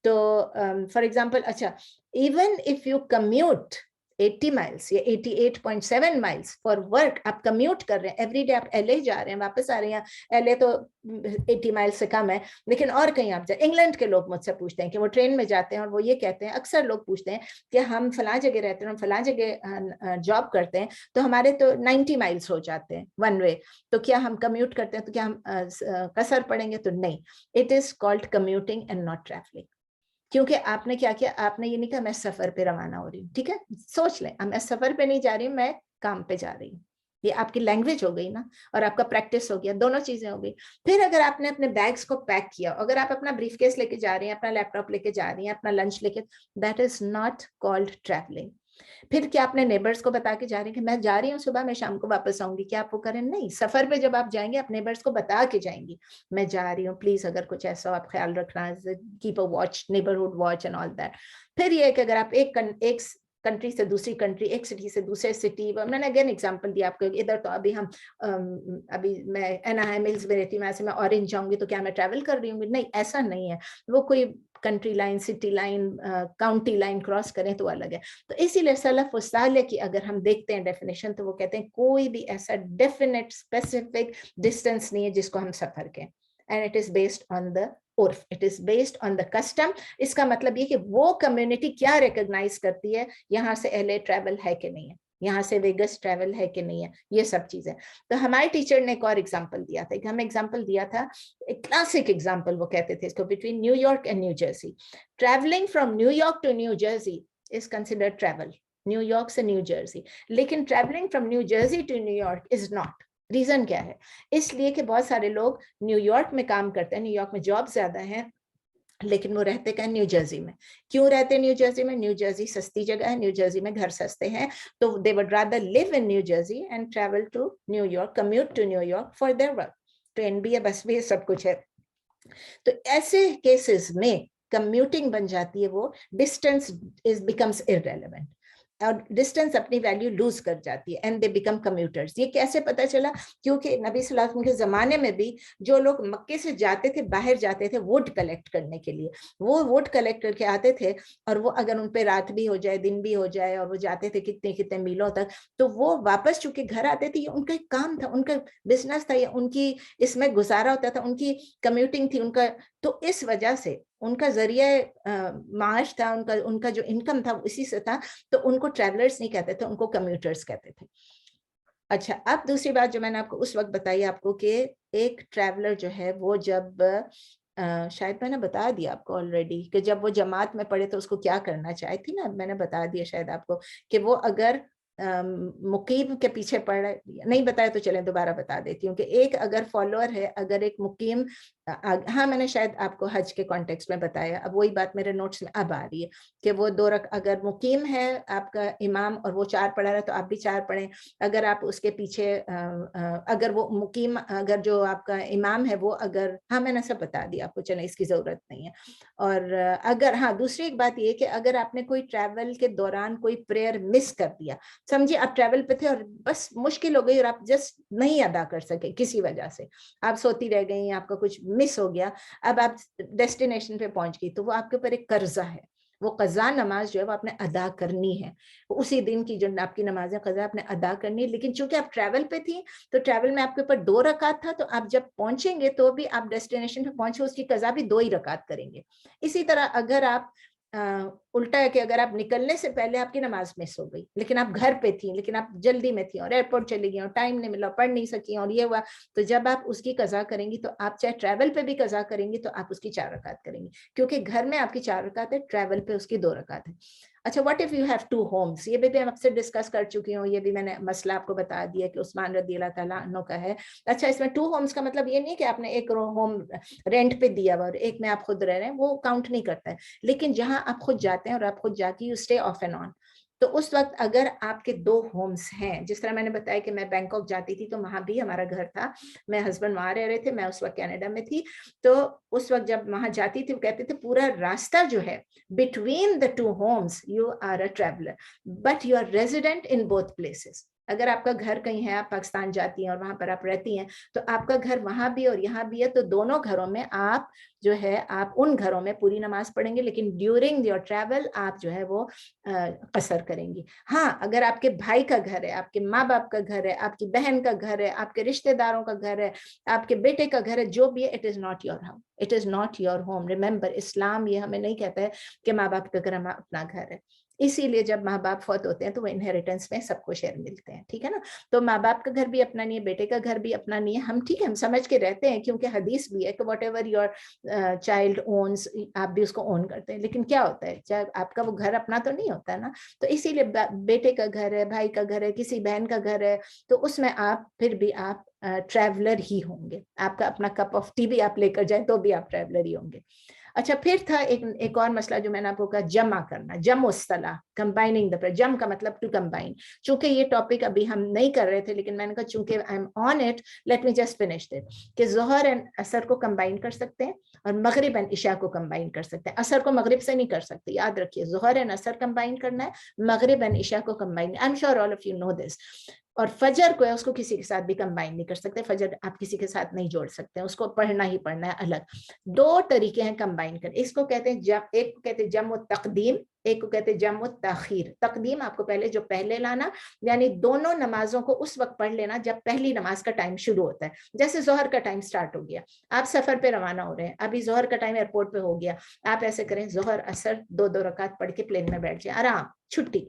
تو فار ایگزامپل اچھا even if you commute 80 miles یا 88.7 مائلس فار ورک, آپ کمیوٹ کر رہے ہیں ایوری ڈے, آپ ایل اے جا رہے ہیں واپس آ رہے ہیں, ایل اے تو 80 مائل سے کم ہے, لیکن اور کہیں آپ جائیں. انگلینڈ کے لوگ مجھ سے پوچھتے ہیں کہ وہ ٹرین میں جاتے ہیں اور وہ یہ کہتے ہیں, اکثر لوگ پوچھتے ہیں کہ ہم فلاں جگہ رہتے ہیں, ہم فلاں جگہ جاب کرتے ہیں, تو ہمارے تو 90 مائلس ہو جاتے ہیں ون وے, تو کیا ہم کمیوٹ کرتے ہیں, تو کیا ہم قصر پڑیں گے؟ تو نہیں, it is called commuting and not travelling. کیونکہ آپ نے کیا کیا, آپ نے یہ نہیں کہا میں سفر پہ روانہ ہو رہی ہوں. ٹھیک ہے, سوچ لیں, میں سفر پہ نہیں جا رہی ہوں, میں کام پہ جا رہی ہوں. یہ آپ کی لینگویج ہو گئی نا, اور آپ کا پریکٹس ہو گیا, دونوں چیزیں ہو گئی. پھر اگر آپ نے اپنے بیگس کو پیک کیا, اگر آپ اپنا بریف کیس لے کے جا رہی ہیں, اپنا لیپ ٹاپ لے کے جا رہی ہیں, اپنا لنچ لے کے, that is not called travelling. پھر کیا آپ نے نیبرس کو بتا کے جا رہی ہیں کہ میں جا رہی ہوں صبح, میں شام کو واپس آؤں گی, کیا آپ وہ کریں؟ نہیں. سفر پہ جب آپ جائیں گے آپ نیبرس کو بتا کے جائیں گی میں جا رہی ہوں, پلیز اگر کچھ ایسا ہو آپ خیال رکھنا, keep a watch, neighbourhood watch and all that. پھر یہ کہ اگر آپ ایک کنٹری سے دوسری کنٹری, ایک سٹی سے دوسرے سٹی, میں نے اگین ایگزامپل دیا آپ کو, ادھر تو ابھی میں اناہائم ہلز میں رہتی ہوں, ایسے میں اورنج جاؤں گی تو کیا میں ٹریول کر رہی ہوں؟ نہیں, ایسا نہیں ہے. وہ کوئی country line, city line, county line cross کریں تو الگ ہے. تو اسی لیے سلف و صالح کی اگر ہم دیکھتے ہیں ڈیفینیشن, تو وہ کہتے ہیں کوئی بھی ایسا ڈیفینیٹ اسپیسیفک ڈسٹینس نہیں ہے جس کو ہم سفر کہیں, and it is based on the عرف, it is based on the custom. اس کا مطلب یہ کہ وہ کمیونٹی کیا ریکگنائز کرتی ہے, یہاں سے اہل ٹریول ہے کہ نہیں ہے, یہاں سے ویگس ٹریول ہے کہ نہیں ہے, یہ سب چیزیں. تو ہمارے ٹیچر نے ایک اور ایگزامپل دیا تھا, ہمیں ایگزامپل دیا تھا, ایک کلاسک ایگزامپل وہ کہتے تھے اس کو, between New York and New Jersey. Travelling from New York to New Jersey is considered travel, New York سے نیو جرسی. لیکن travelling from New Jersey to New York is not. Reason کیا ہے؟ اس لیے کہ بہت سارے لوگ نیو یارک میں کام کرتے ہیں, نیو یارک میں جاب زیادہ ہیں, لیکن وہ رہتے کہیں نیو جرسی میں. کیوں رہتے نیو جرسی میں؟ نیو جرسی سستی جگہ ہے, نیو جرسی میں گھر سستے ہیں, تو they would rather live in New Jersey and travel to New York, commute to New York for their work. Train بھی ہے, بس بھی ہے, سب کچھ ہے. تو ایسے کیسز میں کمیوٹنگ بن جاتی ہے, وہ ڈسٹینس بیکمس irrelevant. اور ڈسٹینس اپنی ویلیو لوز کر جاتی ہے اینڈ دے بیکم کمیوٹرز. یہ کیسے پتہ چلا؟ کیونکہ نبی صلی اللہ علیہ وسلم کے زمانے میں بھی جو لوگ مکے سے جاتے تھے باہر جاتے تھے ووٹ کلیکٹ کرنے کے لیے, وہ ووٹ کلیکٹ کر کے آتے تھے, اور وہ اگر ان پہ رات بھی ہو جائے دن بھی ہو جائے اور وہ جاتے تھے کتنے کتنے میلوں تک, تو وہ واپس چونکہ گھر آتے تھے, یہ ان کا ایک کام تھا, ان کا بزنس تھا, یا ان کی اس میں گزارا ہوتا تھا, ان کی کمیوٹنگ تھی ان کا. تو اس وجہ سے ان کا ذریعہ معاش تھا, ان کا جو انکم تھا اسی سے تھا. تو ان کو ٹریولرز نہیں کہتے تھے, ان کو کمیوٹرز کہتے تھے. اچھا, اب دوسری بات جو میں نے آپ کو اس وقت بتائی آپ کو کہ ایک ٹریولر جو ہے وہ جب شاید میں نے بتا دیا آپ کو آلریڈی کہ جب وہ جماعت میں پڑھے تو اس کو کیا کرنا چاہی تھی نا, میں نے بتا دیا شاید آپ کو کہ وہ اگر مقیم کے پیچھے پڑھ رہا ہے, نہیں بتایا تو چلیں دوبارہ بتا دیتی ہوں کہ ایک اگر فالوور ہے, اگر ایک مقیم, ہاں میں نے شاید آپ کو حج کے کانٹیکس میں بتایا, اب وہی بات میرے نوٹس میں اب آ رہی ہے کہ وہ اگر مقیم ہے آپ کا امام اور وہ 4 پڑھا رہا ہے تو آپ بھی 4 پڑھیں. اگر آپ اس کے پیچھے اگر وہ مقیم, اگر جو آپ کا امام ہے وہ اگر, ہاں میں نے سب بتا دیا آپ کو, چلیں اس کی ضرورت نہیں ہے. اور اگر, ہاں دوسری ایک بات یہ کہ اگر آپ نے کوئی ٹریول کے دوران کوئی پریئر مس کر دیا, سمجھیے آپ ٹریول پہ تھے اور بس مشکل ہو گئی اور آپ جسٹ نہیں ادا کر سکے کسی وجہ سے, آپ سوتی رہ گئی, آپ کا کچھ مس ہو گیا, اب آپ ڈیسٹینیشن پہ پہنچ گئی, تو وہ آپ کے اوپر ایک قرضہ ہے. وہ قضا نماز جو ہے وہ آپ نے ادا کرنی ہے, اسی دن کی جو آپ کی نمازیں قضا آپ نے ادا کرنی ہے. لیکن چونکہ آپ ٹریول پہ تھی تو ٹریول میں آپ کے اوپر 2 رکعت تھا, تو آپ جب پہنچیں گے تو بھی آپ ڈیسٹینیشن پہ پہنچے اس کی قضا بھی 2 ہی رکعت کریں گے. اسی طرح اگر آپ الٹا ہے کہ اگر آپ نکلنے سے پہلے آپ کی نماز مس ہو گئی, لیکن آپ گھر پہ تھیں, لیکن آپ جلدی میں تھیں اور ایئرپورٹ چلی گئی اور ٹائم نہیں ملا, پڑھ نہیں سکی اور یہ ہوا, تو جب آپ اس کی قضا کریں گی تو آپ چاہے ٹریول پہ بھی قضا کریں گی تو آپ اس کی 4 رکعت کریں گی, کیونکہ گھر میں آپ کی 4 رکعت ہے, ٹریول پہ اس کی 2 رکعت ہے. اچھا, what if you have 2 homes, یہ بھی میں آپ سے ڈسکس کر چکی ہوں, یہ بھی میں نے مسئلہ آپ کو بتا دیا کہ عثمان رضی اللہ تعالیٰ عنہ کا ہے. اچھا, اس میں 2 homes کا مطلب یہ نہیں کہ آپ نے ایک ہوم رینٹ پہ دیا اور ایک میں آپ خود رہ رہے ہیں, وہ کاؤنٹ نہیں کرتا ہے. لیکن جہاں آپ خود جاتے ہیں اور آپ خود جا کے you stay of and on, تو اس وقت اگر آپ کے 2 ہومز ہیں, جس طرح میں نے بتایا کہ میں بینکاک جاتی تھی تو وہاں بھی ہمارا گھر تھا, میں ہسبینڈ وہاں رہ رہے تھے, میں اس وقت کینیڈا میں تھی. تو اس وقت جب وہاں جاتی تھی وہ کہتے تھے پورا راستہ جو ہے between the 2 homes you are a traveler but you are resident in both places. اگر آپ کا گھر کہیں ہے, آپ پاکستان جاتی ہیں اور وہاں پر آپ رہتی ہیں, تو آپ کا گھر وہاں بھی اور یہاں بھی ہے, تو دونوں گھروں میں آپ جو ہے آپ ان گھروں میں پوری نماز پڑھیں گے, لیکن ڈیورنگ یور ٹریول آپ جو ہے وہ قصر کریں گی. ہاں, اگر آپ کے بھائی کا گھر ہے, آپ کے ماں باپ کا گھر ہے, آپ کی بہن کا گھر ہے, آپ کے رشتہ داروں کا گھر ہے, آپ کے بیٹے کا گھر ہے, جو بھی ہے, it is not your home, it is not your home. Remember, Islam یہ ہمیں نہیں کہتا ہے کہ ماں باپ کا گھر اپنا گھر ہے. اسی لیے جب ماں باپ فوت ہوتے ہیں تو وہ انہیریٹنس میں سب کو شیئر ملتے ہیں, ٹھیک ہے نا. تو ماں باپ کا گھر بھی اپنا نہیں ہے, بیٹے کا گھر بھی اپنا نہیں ہے, ہم ٹھیک ہے ہم سمجھ کے رہتے ہیں, کیونکہ حدیث بھی ہے کہ whatever your child owns, آپ بھی اس کو اون کرتے ہیں. لیکن کیا ہوتا ہے, جب آپ کا وہ گھر اپنا تو نہیں ہوتا نا, تو اسی لیے بیٹے کا گھر ہے, بھائی کا گھر ہے, کسی بہن کا گھر ہے, تو اس میں آپ پھر بھی آپ ٹریولر ہی ہوں گے. آپ کا اپنا کپ آف ٹی بھی آپ لے کر جائیں تو بھی آپ ٹریولر ہی ہوں گے. اچھا, پھر تھا ایک اور مسئلہ جو میں نے آپ کو کہا, جمع کرنا, جمع الصلاح, کمبائننگ دا, جمع کا مطلب ٹو کمبائن. چونکہ یہ ٹاپک ابھی ہم نہیں کر رہے تھے, لیکن میں نے کہا چونکہ I am on it, let me just finish it, کہ ظہر اینڈ عصر کو کمبائن کر سکتے ہیں اور مغرب اینڈ عشاء کو کمبائن کر سکتے ہیں. عصر کو مغرب سے نہیں کر سکتے, یاد رکھیے, ظہر اینڈ عصر کمبائن کرنا ہے, مغرب اینڈ عشاء کو combine. I am sure all of you know this. اور فجر کو ہے, اس کو کسی کے ساتھ بھی کمبائن نہیں کر سکتے, فجر آپ کسی کے ساتھ نہیں جوڑ سکتے, اس کو پڑھنا ہی پڑھنا ہے الگ. 2 طریقے ہیں کمبائن کرنے, اس کو کہتے ہیں ایک کو کہتے ہیں جمع تقدیم, ایک کو کہتے ہیں جمع تاخیر. تقدیم آپ کو پہلے جو پہلے لانا, یعنی دونوں نمازوں کو اس وقت پڑھ لینا جب پہلی نماز کا ٹائم شروع ہوتا ہے. جیسے ظہر کا ٹائم سٹارٹ ہو گیا, آپ سفر پہ روانہ ہو رہے ہیں, ابھی ظہر کا ٹائم ایئرپورٹ پہ ہو گیا, آپ ایسے کریں, ظہر عصر 2 رکعت پڑھ کے پلین میں بیٹھ جائیں, آرام, چھٹی.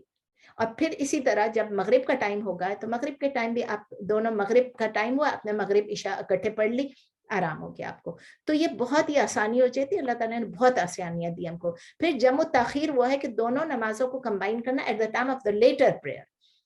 اور پھر اسی طرح جب مغرب کا ٹائم ہوگا تو مغرب کے ٹائم بھی آپ دونوں, مغرب کا ٹائم ہوا, آپ نے مغرب عشاء اکٹھے پڑھ لی, آرام ہو گیا آپ کو. تو یہ بہت ہی آسانی ہو جاتی ہے, اللہ تعالیٰ نے بہت آسانیاں دی ہم کو. پھر جمع تاخیر وہ ہے کہ دونوں نمازوں کو کمبائن کرنا at the time of the later prayer.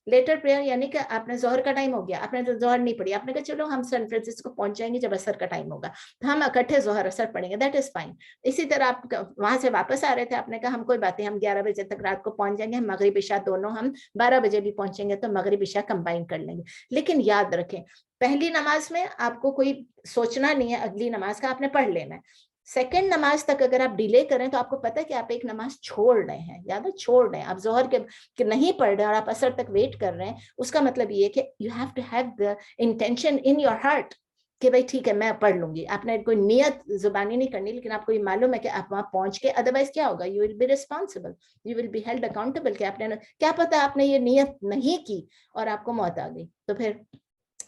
Later prayer یعنی کہ آپ نے ظہر کا ٹائم ہو گیا, آپ نے تو ظہر نہیں پڑھی, آپ نے کہا چلو ہم سین فرانسسکو پہنچ جائیں گے جب عصر کا ٹائم ہوگا, تو ہم اکٹھے ظہر عصر پڑھیں گے, دیٹ از فائن. اسی طرح آپ وہاں سے واپس آ رہے تھے, آپ نے کہا ہم کوئی بات نہیں, ہم 11 بجے تک رات کو پہنچ جائیں گے, ہم مغرب عشاء دونوں ہم 12 بجے بھی پہنچیں گے تو مغرب عشاء کمبائن کر لیں گے. لیکن یاد رکھیں, پہلی نماز میں آپ کو کوئی سوچنا نہیں ہے اگلی نماز کا, آپ نے پڑھ لینا ہے. सेकंड नमाज तक अगर आप डिले करें तो आपको पता है कि आप एक नमाज छोड़ रहे हैं, याद है, छोड़ रहे हैं। आप जोहर के नहीं पढ़ रहे और आप असर तक वेट कर रहे हैं, उसका मतलब ये है कि you have to have the intention in your heart कि भाई ठीक है मैं पढ़ लूंगी। आपने कोई नियत जुबानी नहीं करनी, लेकिन आपको ये मालूम है कि आप वहां पहुंच के, अदरवाइज क्या होगा, you will be responsible, you will be held accountable कि आपने, क्या पता आपने ये नियत नहीं की और आपको मौत आ गई, तो फिर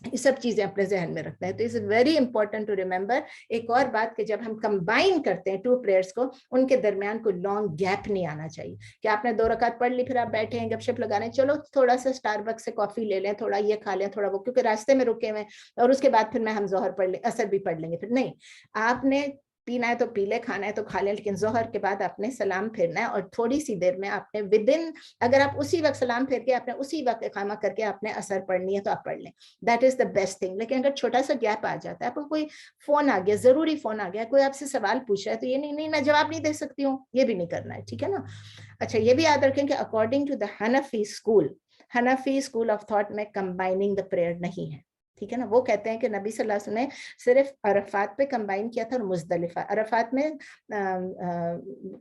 ये सब चीजें अपने जहन में रखते हैं। तो it's very important to remember. एक और बात कि जब हम कंबाइन करते हैं टू प्रेयर्स को, उनके दरमियान कोई लॉन्ग गैप नहीं आना चाहिए कि आपने 2 रकात पढ़ ली, फिर आप बैठे हैं गपशप लगा रहे हैं, चलो थोड़ा सा स्टारबक्स से कॉफी ले लें, थोड़ा ये खा लें, थोड़ा वो, क्योंकि रास्ते में रुके हुए और उसके बाद फिर मैं हम जोहर पढ़ ले, असर भी पढ़ लेंगे। फिर नहीं, आपने पीना है तो पी ले, खाना है तो खा ले, लेकिन जोहर के बाद आपने सलाम फेरना है और थोड़ी सी देर में आपने विदिन, अगर आप उसी वक्त सलाम फेर के आपने उसी वक्त इकामा करके आपने असर पढ़नी है तो आप पढ़ लें, that is the best thing. लेकिन अगर छोटा सा गैप आ जाता है, आपको कोई फोन आ गया, जरूरी फोन आ गया, कोई आपसे सवाल पूछ रहा है, तो ये नहीं मैं जवाब नहीं दे सकती हूँ, ये भी नहीं करना है, ठीक है ना। अच्छा, ये भी याद रखें कि according to the Hanafi school of thought में कंबाइनिंग द प्रेयर नहीं है, ठीक है ना। वो कहते हैं कि नबी सल्लल्लाहु अलैहि वसल्लम ने सिर्फ अरफात पे कंबाइन किया था और मुज़दलिफा, अरफात में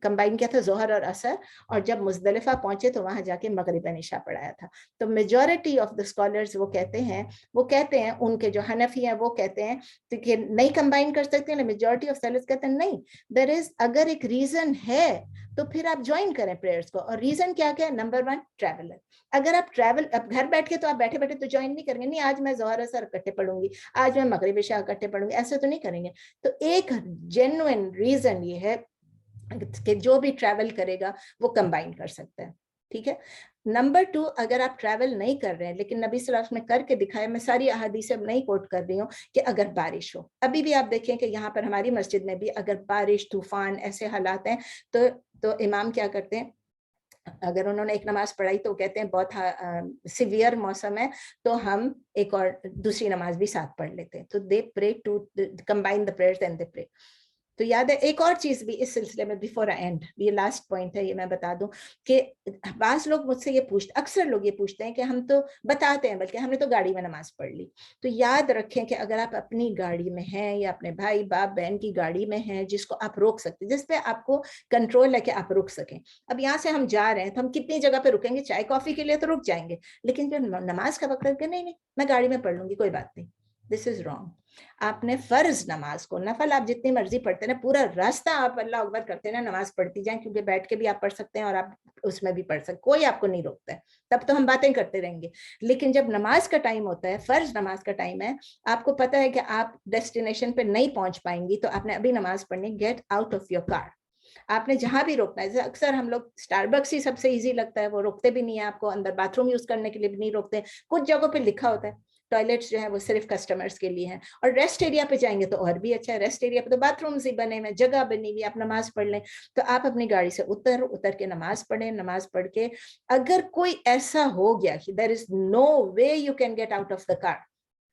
कंबाइन किया था जोहर और असर, और जब मुज़दलिफा पहुंचे तो वहां जाके मगरिब निशा पढ़ाया था। तो मेजॉरिटी ऑफ द स्कॉलर्स वो कहते हैं उनके जो हनफी हैं वो कहते हैं कि नहीं कंबाइन कर सकते, मेजॉरिटी ऑफ स्कॉलर्स कहते हैं नहीं, देयर इज, अगर एक रीजन है तो फिर आप ज्वाइन करें प्रेयर्स को। और रीजन क्या क्या है? Number 1, traveller. अगर आप अब घर बैठ के तो आप बैठे बैठे तो ज्वाइन नहीं करेंगे, नहीं आज मैं जोहर असर इकट्ठे पढ़ूंगी, आज मैं मगरिब इशा इकट्ठे पढ़ूंगी, ऐसे तो नहीं करेंगे। तो एक जेन्युइन रीजन ये है कि जो भी ट्रैवल करेगा वो कंबाइन कर सकता है, ठीक है। नंबर 2, अगर आप ट्रैवल नहीं कर रहे हैं, लेकिन नबी सल्लल्लाहु अलैहि वसल्लम ने करके दिखाया, मैं सारी अहादीस अब नहीं कोट कर रही हूँ, कि अगर बारिश हो, अभी भी आप देखें कि यहाँ पर हमारी मस्जिद में भी अगर बारिश, तूफान, ऐसे हालात हैं, तो इमाम क्या करते हैं, अगर उन्होंने एक नमाज पढ़ाई तो कहते हैं बहुत सिवियर मौसम है तो हम एक और दूसरी नमाज भी साथ पढ़ लेते हैं। तो they pray to combine the prayers and they pray. तो याद है एक और चीज भी इस सिलसिले में, बिफोर आई एंड, ये लास्ट पॉइंट है, ये मैं बता दूं कि बास लोग मुझसे ये अक्सर लोग ये पूछते हैं कि हम तो बताते हैं, बल्कि हमने तो गाड़ी में नमाज पढ़ ली। तो याद रखें कि अगर आप अपनी गाड़ी में हैं या अपने भाई बाप बहन की गाड़ी में हैं जिसको आप रोक सकते, जिसपे आपको कंट्रोल है कि आप रुक सकें। अब यहाँ से हम जा रहे हैं तो हम कितनी जगह पे रुकेंगे, चाय कॉफी के लिए तो रुक जाएंगे, लेकिन जो नमाज का वक्त है, नहीं मैं गाड़ी में पढ़ लूंगी, कोई बात नहीं, दिस इज रॉन्ग। आपने फर्ज नमाज को, नफल आप जितनी मर्जी पढ़ते ना, पूरा रास्ता आप अल्लाह अकबर करते ना नमाज पढ़ती जाएं, क्योंकि बैठ के भी आप पढ़ सकते हैं और आप उसमें भी पढ़ सकते, कोई आपको नहीं रोकता है, तब तो हम बातें करते रहेंगे। लेकिन जब नमाज का टाइम होता है, फर्ज नमाज का टाइम है, आपको पता है कि आप डेस्टिनेशन पे नहीं पहुंच पाएंगी, तो आपने अभी नमाज पढ़नी, gate out of your car. आपने जहां भी रोकना है, जैसे अक्सर हम लोग स्टारबक्स ही सबसे इजी लगता है, वो रोकते भी नहीं है आपको, अंदर बाथरूम यूज करने के लिए भी नहीं रोकते, कुछ जगहों पे लिखा होता है टॉयलेट्स जो है वो सिर्फ कस्टमर्स के लिए हैं, और रेस्ट एरिया पे जाएंगे तो और भी अच्छा है, रेस्ट एरिया पे तो बाथरूम्स ही बने हुए, जगह बनी हुई, आप नमाज पढ़ लें। तो आप अपनी गाड़ी से उतर के नमाज पढ़ें, नमाज पढ़ के अगर कोई ऐसा हो गया कि there is no way you can get out of the car,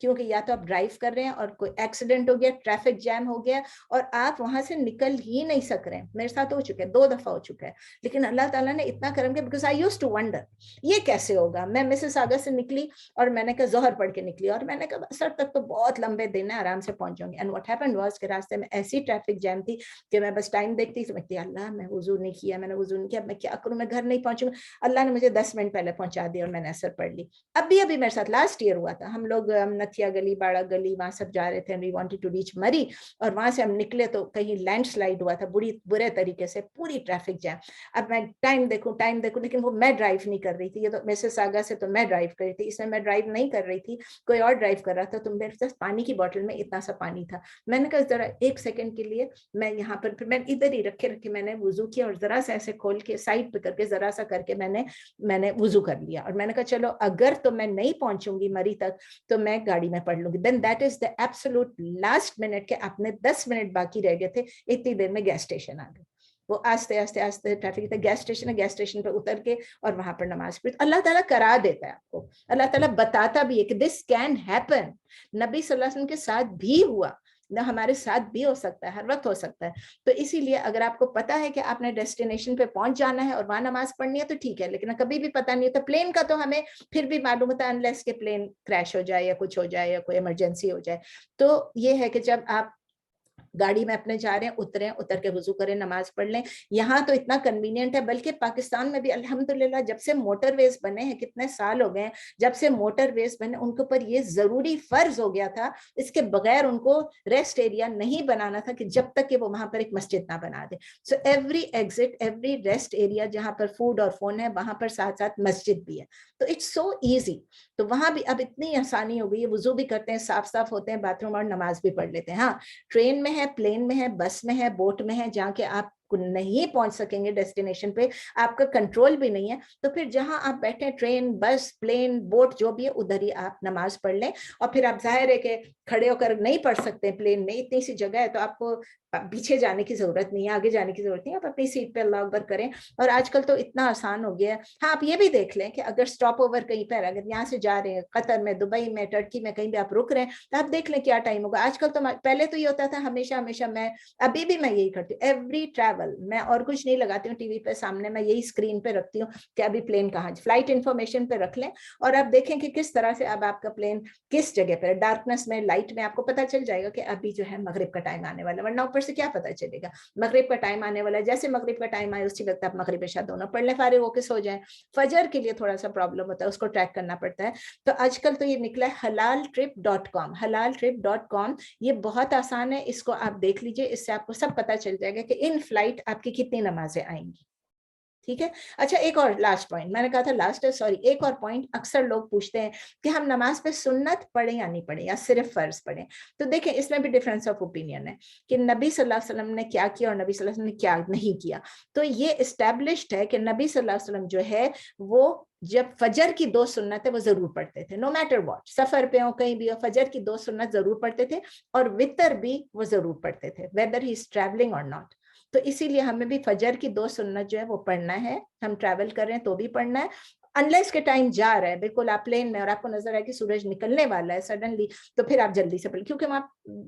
क्योंकि या तो आप ड्राइव कर रहे हैं और कोई एक्सीडेंट हो गया, ट्रैफिक जैम हो गया और आप वहां से निकल ही नहीं सक रहे हैं, मेरे साथ हो चुका है, 2 दफा हो चुका है, लेकिन अल्लाह ताला ने इतना करम किया, because I used to wonder ये कैसे होगा। मैं मिसिसागा से निकली और मैंने कहा जोहर पढ़ के निकली, और मैंने कहा असर तक तो बहुत लंबे दिन है, आराम से पहुंच जाऊंगी, एंड व्हाट हैपेंड वाज कि रास्ते में ऐसी ट्रैफिक जैम थी कि मैं बस टाइम देखती समझती, अल्लाह मैं वुजू नहीं किया, मैंने वुजू नहीं किया, मैं क्या करूं, मैं घर नहीं पहुंचूंगा। अल्लाह ने मुझे 10 मिनट पहले पहुंचा दिया और मैंने असर पढ़ ली। अभी मेरे साथ लास्ट ईयर हुआ था, हम लोग नथिया गली, बाड़ा गली, वहां सब जा रहे थे, वी वांटेड टू रीच मरी, और वहां से हम निकले तो कहीं लैंडस्लाइड हुआ था बुरे तरीके से, पूरी ट्रैफिक जैम। अब मैं टाइम देखूं, लेकिन वो मैं ड्राइव नहीं कर रही थी, ये तो मिसिसागा से तो मैं ड्राइव कर रही थी, इसमें मैं ड्राइव नहीं कर रही थी, कोई और ड्राइव कर रहा था। तो मेरे पास पानी की बोतल में इतना सा पानी था, मैंने कहा जरा 1 सेकंड के लिए मैं यहाँ पर, फिर मैं इधर ही रखे मैंने वुजू किया, और जरा सा ऐसे खोल के साइड पे करके जरा सा करके मैंने वुजू कर लिया, और मैंने कहा चलो अगर तो मैं नहीं पहुंचूंगी मरी तक तो मैं गाड़ी में पढ़ लूंगी। Then that is the absolute last minute के, आपने 10 मिनट बाकी रह गए थे, इतनी देर में गैस स्टेशन आ गए, वो आस्ते आस्ते ट्रैफिक, गैस स्टेशन पे उतर के और वहां पर नमाज पढ़ी। अल्लाह ताला करा देता है आपको, अल्लाह ताला बताता भी है कि दिस कैन हैपन, नबी सल्लल्लाहु अलैहि वसल्लम के साथ भी हुआ ना, हमारे साथ भी हो सकता है, हर वक्त हो सकता है। तो इसीलिए अगर आपको पता है कि आपने डेस्टिनेशन पे पहुंच जाना है और वहां नमाज पढ़नी है तो ठीक है, लेकिन कभी भी पता नहीं होता, प्लेन का तो हमें फिर भी मालूम होता है, अनलेस के प्लेन क्रैश हो जाए या कुछ हो जाए या कोई इमरजेंसी हो जाए। तो ये है कि जब आप गाड़ी में अपने जा रहे हैं, उतरे, उतर के वजू करें, नमाज पढ़ लें। यहाँ तो इतना कन्वीनियंट है, बल्कि पाकिस्तान में भी अल्हम्दुलिल्लाह जब से मोटरवेज बने हैं, कितने साल हो गए हैं जब से मोटरवेज बने, उनके ऊपर ये जरूरी फर्ज हो गया था, इसके बगैर उनको रेस्ट एरिया नहीं बनाना था कि जब तक कि वो वहां पर एक मस्जिद ना बना दे। So every exit, every rest area जहां पर फूड और फोन है, वहां पर साथ साथ मस्जिद भी है। तो इट्स सो ईजी। तो वहां भी अब इतनी आसानी हो गई है, वजू भी करते हैं, साफ साफ होते हैं बाथरूम, और नमाज भी पढ़ लेते हैं। हाँ, ट्रेन में है, प्लेन में है, बस में है, बोट में है, जहाँ के आप नहीं पहुंच सकेंगे डेस्टिनेशन पे, आपका कंट्रोल भी नहीं है, तो फिर जहां आप बैठे, ट्रेन, बस, प्लेन, बोट जो भी है, उधर ही आप नमाज पढ़ लें। और फिर आप जाहिर है कि खड़े होकर नहीं पढ़ सकते, प्लेन में इतनी सी जगह है, तो आपको पीछे जाने की जरूरत नहीं है, आगे जाने की जरूरत नहीं है, आप अपनी सीट पे अल्लाह अकबर करें। और आजकल तो इतना आसान हो गया है। हाँ, आप ये भी देख लें कि अगर स्टॉप ओवर कहीं पर, अगर यहाँ से जा रहे हैं कतर में, दुबई में, टर्की में, कहीं भी आप रुक रहे हैं, तो आप देख लें क्या टाइम होगा। आजकल तो पहले तो ये होता था हमेशा हमेशा, मैं अभी भी मैं यही करती हूँ, एवरी ट्रैवल मैं और कुछ नहीं लगाती हूँ टीवी पे सामने, मैं यही स्क्रीन पे रखती हूँ कि अभी प्लेन कहाँ, फ्लाइट इन्फॉर्मेशन पे रख लें, और आप देखें कि किस तरह से अब आपका प्लेन किस जगह पर, डार्कनेस में, लाइट में आपको पता चल जाएगा कि अभी जो है मगरिब का टाइम आने वाला है। वरना ऊपर से क्या पता चलेगा, मगरिब का टाइम आने वाला है, जैसे मगरिब का टाइम आए उसी वक्त आप मगरिब इशा दोनों पढ़ लें, फारिग होके सो जाएं। फजर के लिए थोड़ा सा प्रॉब्लम होता है, उसको ट्रैक करना पड़ता है। तो आजकल तो ये निकला है halaltrip.com, halaltrip.com, ये बहुत आसान है, इसको आप देख लीजिए, इससे आपको सब पता चल जाएगा कि इन फ्लाइट आपकी कितनी नमाजें आएंगी। ठीक है। अच्छा, एक और लास्ट पॉइंट, मैंने कहा था लास्ट है, सॉरी, एक और पॉइंट, अक्सर लोग पूछते हैं कि हम नमाज पे सुन्नत पढ़े या नहीं पढ़े, या सिर्फ फर्ज पढ़े। तो देखें, इसमें भी डिफरेंस ऑफ ओपिनियन है कि नबी सल्लल्लाहु अलैहि वसल्लम ने क्या किया और नबी सल्लल्लाहु अलैहि वसल्लम ने क्या नहीं किया। तो ये एस्टेब्लिश्ड है कि नबी सल्लल्लाहु अलैहि वसल्लम जो है वो जब फजर की 2 सुन्नत है वो जरूर पढ़ते थे, नो मैटर व्हाट, सफर पे हो, कहीं भी हो, फजर की 2 सुन्नत जरूर पढ़ते थे, और वितर भी वो जरूर पढ़ते थे, वेदर ही इज ट्रैवलिंग और नॉट। तो इसीलिए हमें भी फजर की 2 सुन्नत जो है वो पढ़ना है, हम ट्रैवल कर रहे हैं तो भी पढ़ना है। अनलेस के टाइम जा रहा है, बिल्कुल आप प्लेन में और आपको नजर है कि सूरज निकलने वाला है सडनली, तो फिर आप जल्दी से पढ़, क्योंकि वहां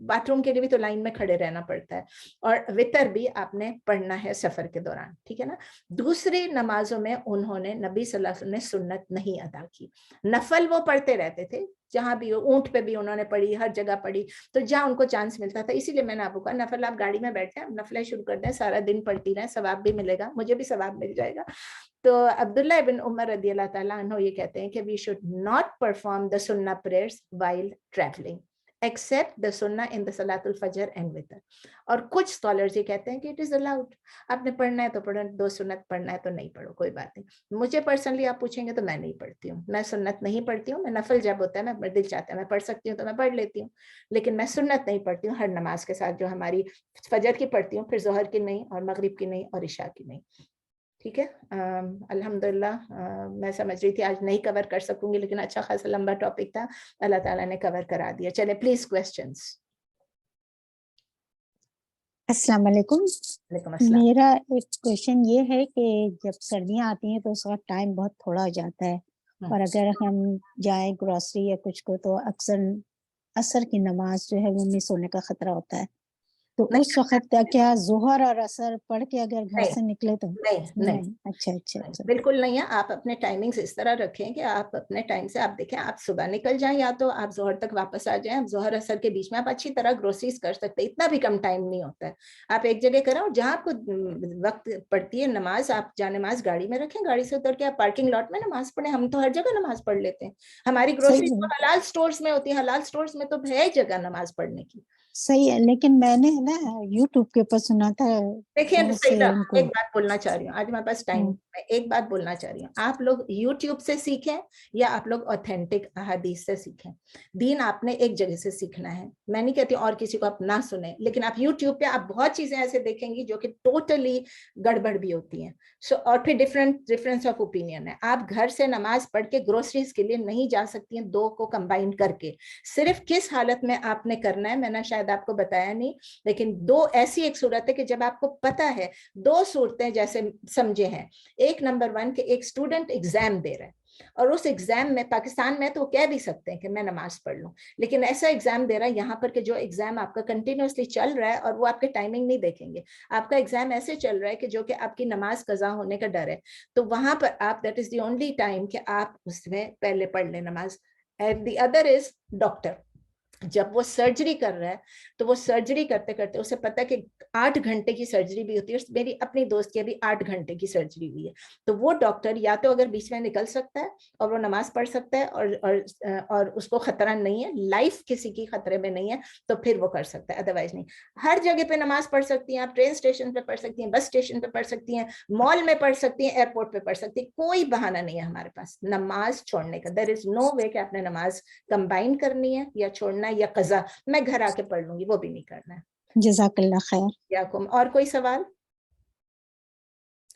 बाथरूम के लिए भी तो लाइन में खड़े रहना पड़ता है। और वितर भी आपने पढ़ना है सफर के दौरान, ठीक है ना। दूसरी नमाजों में उन्होंने, नबी सल्लल्लाहु अलैहि वसल्लम ने सुन्नत नहीं अदा की, नफल वो पढ़ते रहते थे, जहां भी हो, ऊंट पे भी उन्होंने पढ़ी, हर जगह पढ़ी, तो जहां उनको चांस मिलता था। इसीलिए मैंने आपको कहा, नफल आप गाड़ी में बैठे, नफलें शुरू कर दें, सारा दिन पढ़ती रहें, सवाब भी मिलेगा, मुझे भी सवाब मिल जाएगा। तो अब्दुल्ला इब्न उमर रदी अल्लाह ताला अन्हु ये कहते हैं कि we should not perform the सुन्ना prayers while traveling except the सुन्ना इन द सलातुल फजर एंड वितर। और कुछ स्कॉलर्स ये कहते हैं कि इट इज अलाउड, आपने पढ़ना है तो पढ़ो, 2 सुन्नत पढ़ना है तो नहीं पढ़ो, कोई बात नहीं। मुझे पर्सनली आप पूछेंगे तो मैं नहीं पढ़ती हूँ, मैं सुन्नत नहीं पढ़ती हूँ। मैं नफल जब होता है, मैं दिल चाहता है मैं पढ़ सकती हूँ तो मैं पढ़ लेती हूँ, लेकिन मैं सुन्नत नहीं पढ़ती हूँ हर नमाज के साथ, जो हमारी फजर की पढ़ती हूँ, फिर जोहर की नहीं, और मगरिब की नहीं, और इशा की नहीं। ठीक है। अल्हम्दुलिल्लाह, मैं समझ रही थी आज नहीं कवर कर सकूंगी, लेकिन अच्छा खासा लंबा टॉपिक था, अल्लाह ताला ने कवर करा दिया। चले प्लीज क्वेश्चंस। अस्सलाम वालेकुम। वालेकुम अस्सलाम। मेरा एक क्वेश्चन ये है कि जब सर्दियाँ आती हैं तो उस वक्त टाइम बहुत थोड़ा हो जाता है, और अगर हम जाएं ग्रोसरी या कुछ को, तो अक्सर असर की नमाज जो है वो मिस होने का खतरा होता है। तो उस वक्त क्या जोहर और असर पढ़ के अगर घर से निकले तो? नहीं। अच्छा। बिल्कुल नहीं है। आप अपने टाइमिंग्स इस तरह रखें कि आप अपने टाइम से, आप देखें, आप सुबह निकल जाएं या तो आप जोहर तक वापस आ जाएं। आप जोहर असर के बीच में आप अच्छी तरह ग्रोसरीज कर सकते हैं, इतना भी कम टाइम नहीं होता है। आप एक जगह करें, और जहां आपको वक्त पड़ती है नमाज, आप जानेमाज गाड़ी में रखें, गाड़ी से उतर के आप पार्किंग लॉट में नमाज पढ़ें। हम तो हर जगह नमाज पढ़ लेते हैं, हमारी ग्रोसरी तो हलाल स्टोर्स में होती है, हलाल स्टोर्स में तो है जगह नमाज पढ़ने की। सही है, लेकिन मैंने ना यूट्यूब के ऊपर सुना था, देखिए सईदा, एक बात बोलना चाह रही हूँ, आज हमारे पास टाइम, मैं एक बात बोलना चाह रही हूँ, आप लोग यूट्यूब से सीखें या आप लोग ऑथेंटिक अहादीस से सीखें। दीन आपने एक जगह से सीखना है, मैं नहीं कहती और किसी को आप ना सुने, लेकिन आप यूट्यूब पे आप बहुत चीजें ऐसे देखेंगी जो कि टोटली गड़बड़ भी होती हैं। सो और फिर डिफरेंस ऑफ ओपिनियन है। आप घर से नमाज पढ़ के ग्रोसरीज के लिए नहीं जा सकती हैं, 2 को कंबाइन करके। सिर्फ किस हालत में आपने करना है मैंने शायद आपको बताया नहीं, लेकिन 2 ऐसी एक सूरत है कि जब आपको पता है, 2 सूरतें जैसे समझे हैं। एक नंबर 1 कि एक स्टूडेंट एग्जाम दे रहा है, और उस एग्जाम में, पाकिस्तान में तो कह भी सकते हैं कि मैं नमाज पढ़ लूं, लेकिन ऐसा एग्जाम दे रहा है यहाँ पर कि जो एग्जाम आपका कंटिन्यूसली चल रहा है, और वो आपके टाइमिंग नहीं देखेंगे, आपका एग्जाम ऐसे चल रहा है कि जो कि आपकी नमाज कजा होने का डर है, तो वहां पर आप, that is the only time कि आप उसमें पहले पढ़ ले नमाज। And the other is doctor. जब वो सर्जरी कर रहा है तो वो सर्जरी करते करते उसे पता है कि 8 घंटे की सर्जरी भी होती है, मेरी अपनी दोस्त की अभी 8 घंटे की सर्जरी हुई है, तो वो डॉक्टर या तो अगर बीच में निकल सकता है और वो नमाज पढ़ सकता है और उसको खतरा नहीं है, लाइफ किसी की खतरे में नहीं है, तो फिर वो कर सकता है, अदरवाइज नहीं। हर जगह पे नमाज पढ़ सकती हैं आप, ट्रेन स्टेशन पे पढ़ सकती हैं, बस स्टेशन पे पढ़ सकती हैं, मॉल में पढ़ सकती हैं, एयरपोर्ट पे पढ़ सकती हैं, कोई बहाना नहीं है हमारे पास नमाज छोड़ने का। देयर इज नो वे कि आपने नमाज कंबाइन करनी है या छोड़ना है या कज़ा मैं घर आके पढ़ लूंगी, वो भी नहीं करना है। जज़ाकल्लाह खैर। याकुम। और कोई सवाल?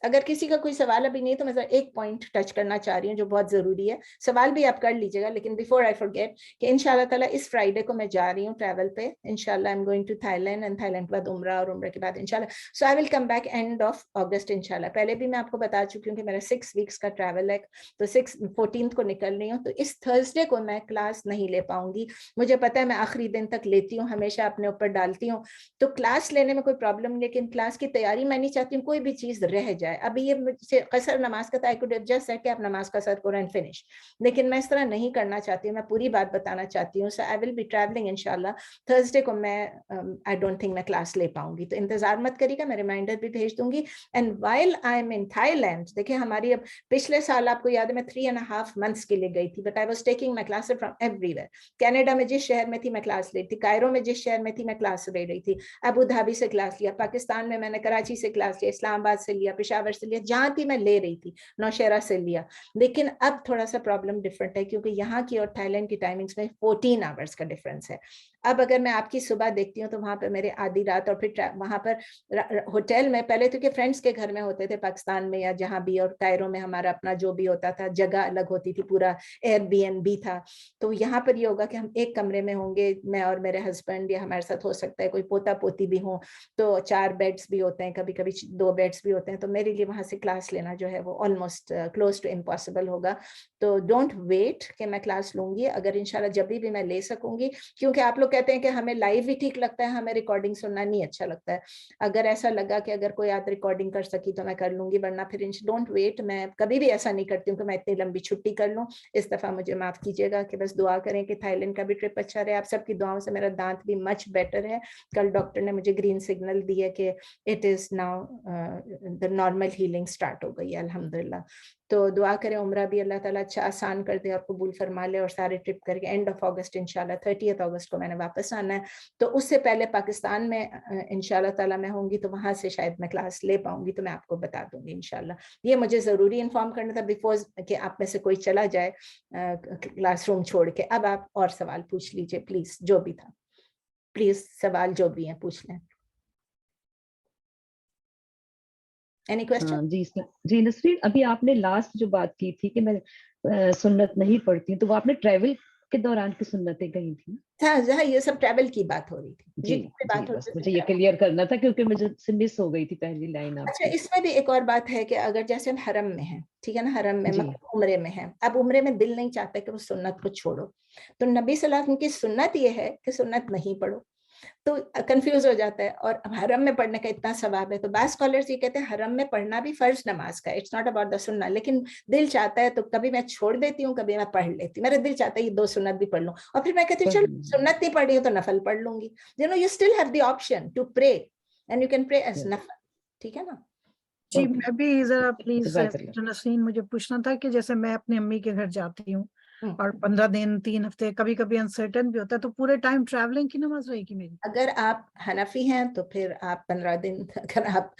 अगर किसी का कोई सवाल अभी नहीं तो मैं एक पॉइंट टच करना चाह रही हूँ जो बहुत जरूरी है, सवाल भी आप कर लीजिएगा, लेकिन बिफोर आई फॉरगेट कि इंशाल्लाह ताला इस फ्राइडे को मैं जा रही हूँ ट्रैवल पे, इंशाल्लाह I am going to Thailand, and Thailand के बाद उम्रा, और उम्रा के बाद इंशाल्लाह so I will come back end of August इंशाल्लाह। पहले भी मैं आपको बता चुकी हूँ कि मेरा 6 वीक्स का ट्रैवल है, तो 14 को निकल रही हूँ, तो इस थर्सडे को मैं क्लास नहीं ले पाऊंगी। मुझे पता है मैं आखिरी दिन तक लेती हूँ, हमेशा अपने ऊपर डालती हूँ, तो क्लास लेने में कोई प्रॉब्लम नहीं, लेकिन क्लास की तैयारी मैं नहीं चाहती हूँ कोई भी चीज रह जाए। अभी ये कसर नमाज का, I could have just said कि आप नमाज का सर करो एंड फिनिश, लेकिन मैं इस तरह नहीं करना चाहती हूँ, मैं पूरी बात बताना चाहती हूँ। सो आई विल बी ट्रैवलिंग इंशाल्लाह थर्सडे को, मैं आई डोंट थिंक मैं क्लास ले पाऊंगी, तो इंतजार मत करिएगा, मैं रिमाइंडर भी भेज दूंगी। And while I am in Thailand, देखिए हमारी अब पिछले साल आपको याद है मैं 3.5 months के लिए गई थी, but I was taking my classes from everywhere. Canada में जिस शहर में थी मैं क्लास ले रही थी, कायरो में जिस शहर में थी मैं क्लास ले रही थी, अबू धाबी से क्लास लिया, पाकिस्तान में मैंने कराची से क्लास लिया, इस्लामाबाद से लिया, पेशावर से लिया, जहां थी मैं ले रही थी, नौशहरा से लिया। लेकिन अब थोड़ा सा प्रॉब्लम डिफरेंट है, क्योंकि यहाँ की और थाईलैंड की टाइमिंग्स में 14 आवर्स का डिफरेंस है। अब अगर मैं आपकी सुबह देखती हूँ तो वहां पर मेरे आधी रात, और फिर वहां पर होटल में, पहले तो फ्रेंड्स के घर में होते थे पाकिस्तान में या जहां भी, और कायरो में हमारा अपना जो भी होता था, जगह अलग होती थी, पूरा एयरबीएनबी था। तो यहाँ पर ये होगा कि हम एक कमरे में होंगे, मैं और मेरे हस्बैंड, या हमारे साथ हो सकता है कोई पोता पोती भी हो, तो 4 बेड्स भी होते हैं, कभी कभी 2 बेड्स भी होते हैं, तो मेरे लिए वहां से क्लास लेना जो है वो ऑलमोस्ट क्लोज टू इम्पॉसिबल होगा। तो डोंट वेट कि मैं क्लास लूंगी, अगर इंशाल्लाह जब भी मैं ले सकूंगी, क्योंकि आप लोग कहते हैं कि हमें लाइव ही ठीक लगता है, हमें रिकॉर्डिंग सुनना नहीं अच्छा लगता है। अगर ऐसा लगा कि अगर कोई आध रिकॉर्डिंग कर सकी तो मैं कर लूंगी, वरना फिर डोंट वेट। मैं कभी भी ऐसा नहीं करती हूँ कि मैं इतनी लंबी छुट्टी कर लूँ। इस दफा मुझे माफ कीजिएगा, कि बस दुआ करें कि थाईलैंड का भी ट्रिप अच्छा रहे। आप सबकी दुआओं से मेरा दांत भी मच बेटर है, कल डॉक्टर ने मुझे ग्रीन सिग्नल दिया कि it is now the normal healing start हो गई है अल्हम्दुलिल्लाह। तो दुआ करें उम्रा भी अल्लाह ताला अच्छा आसान कर दे और कबूल फरमा ले, और सारे ट्रिप करके एंड ऑफ अगस्त इंशाल्लाह 30 अगस्त को मैंने वापस आना है, तो उससे पहले पाकिस्तान में इंशाल्लाह ताला मैं होंगी, तो वहां से शायद मैं क्लास ले पाऊंगी, तो मैं आपको बता दूंगी इंशाल्लाह। ये मुझे जरूरी इन्फॉर्म करना था बिफोर कि आप में से कोई चला जाए क्लासरूम छोड़ के। अब आप और सवाल पूछ लीजिए प्लीज, जो भी था, प्लीज सवाल जो भी है पूछ लें। Any question? हाँ जी नसरीन, अभी आपने लास्ट जो बात की थी कि मैं सुन्नत नहीं पढ़ती, तो वो आपने ट्रैवल के दौरान की सुन्नतें कही थी? हाँ, ये सब ट्रैवल की बात हो रही थी जी बात जी, बस होती मुझे ये क्लियर करना था क्योंकि मुझे से मिस हो गई थी पहली लाइन अच्छा, आपकी। इसमें भी एक और बात है कि अगर जैसे हम हरम में हैं, ठीक है ना, हरम में जी मतलब उम्रे में है, अब उम्रे में दिल नहीं चाहता कि वो सुन्नत को छोड़ो, तो नबी सल्लल्लाहु अलैहि वसल्लम की सुन्नत ये है कि सुन्नत नहीं पढ़ो, तो कंफ्यूज हो जाता है। और हरम में पढ़ने का इतना सवाब है, तो बास स्कॉलर्स ये कहते हैं हरम में पढ़ना भी फर्ज नमाज का, इट्स नॉट अबाउट द सुन्ना, लेकिन दिल चाहता है तो कभी मैं छोड़ देती हूँ, कभी मैं पढ़ लेती हूँ, मेरा दिल चाहता है ये 2 सुन्नत भी पढ़ लूँ, और फिर मैं कहती हूँ चलो सुन्नत नहीं पढ़ी हो तो नफल पढ़ लूंगी। You still have the option to pray and you can pray as नफल, ठीक है ना। जी मैं भी जरा प्लीज जज़ाकल्लाह। नसरीन, मुझे पूछना था कि जैसे मैं अपनी अम्मी के घर जाती हूँ और 15 दिन 3 हफ्ते कभी कभी अनसर्टन भी होता है, तो पूरे टाइम ट्रैवलिंग की नमाज रहेगी मेरी? अगर आप हनफी हैं तो फिर आप 15 दिन, अगर आप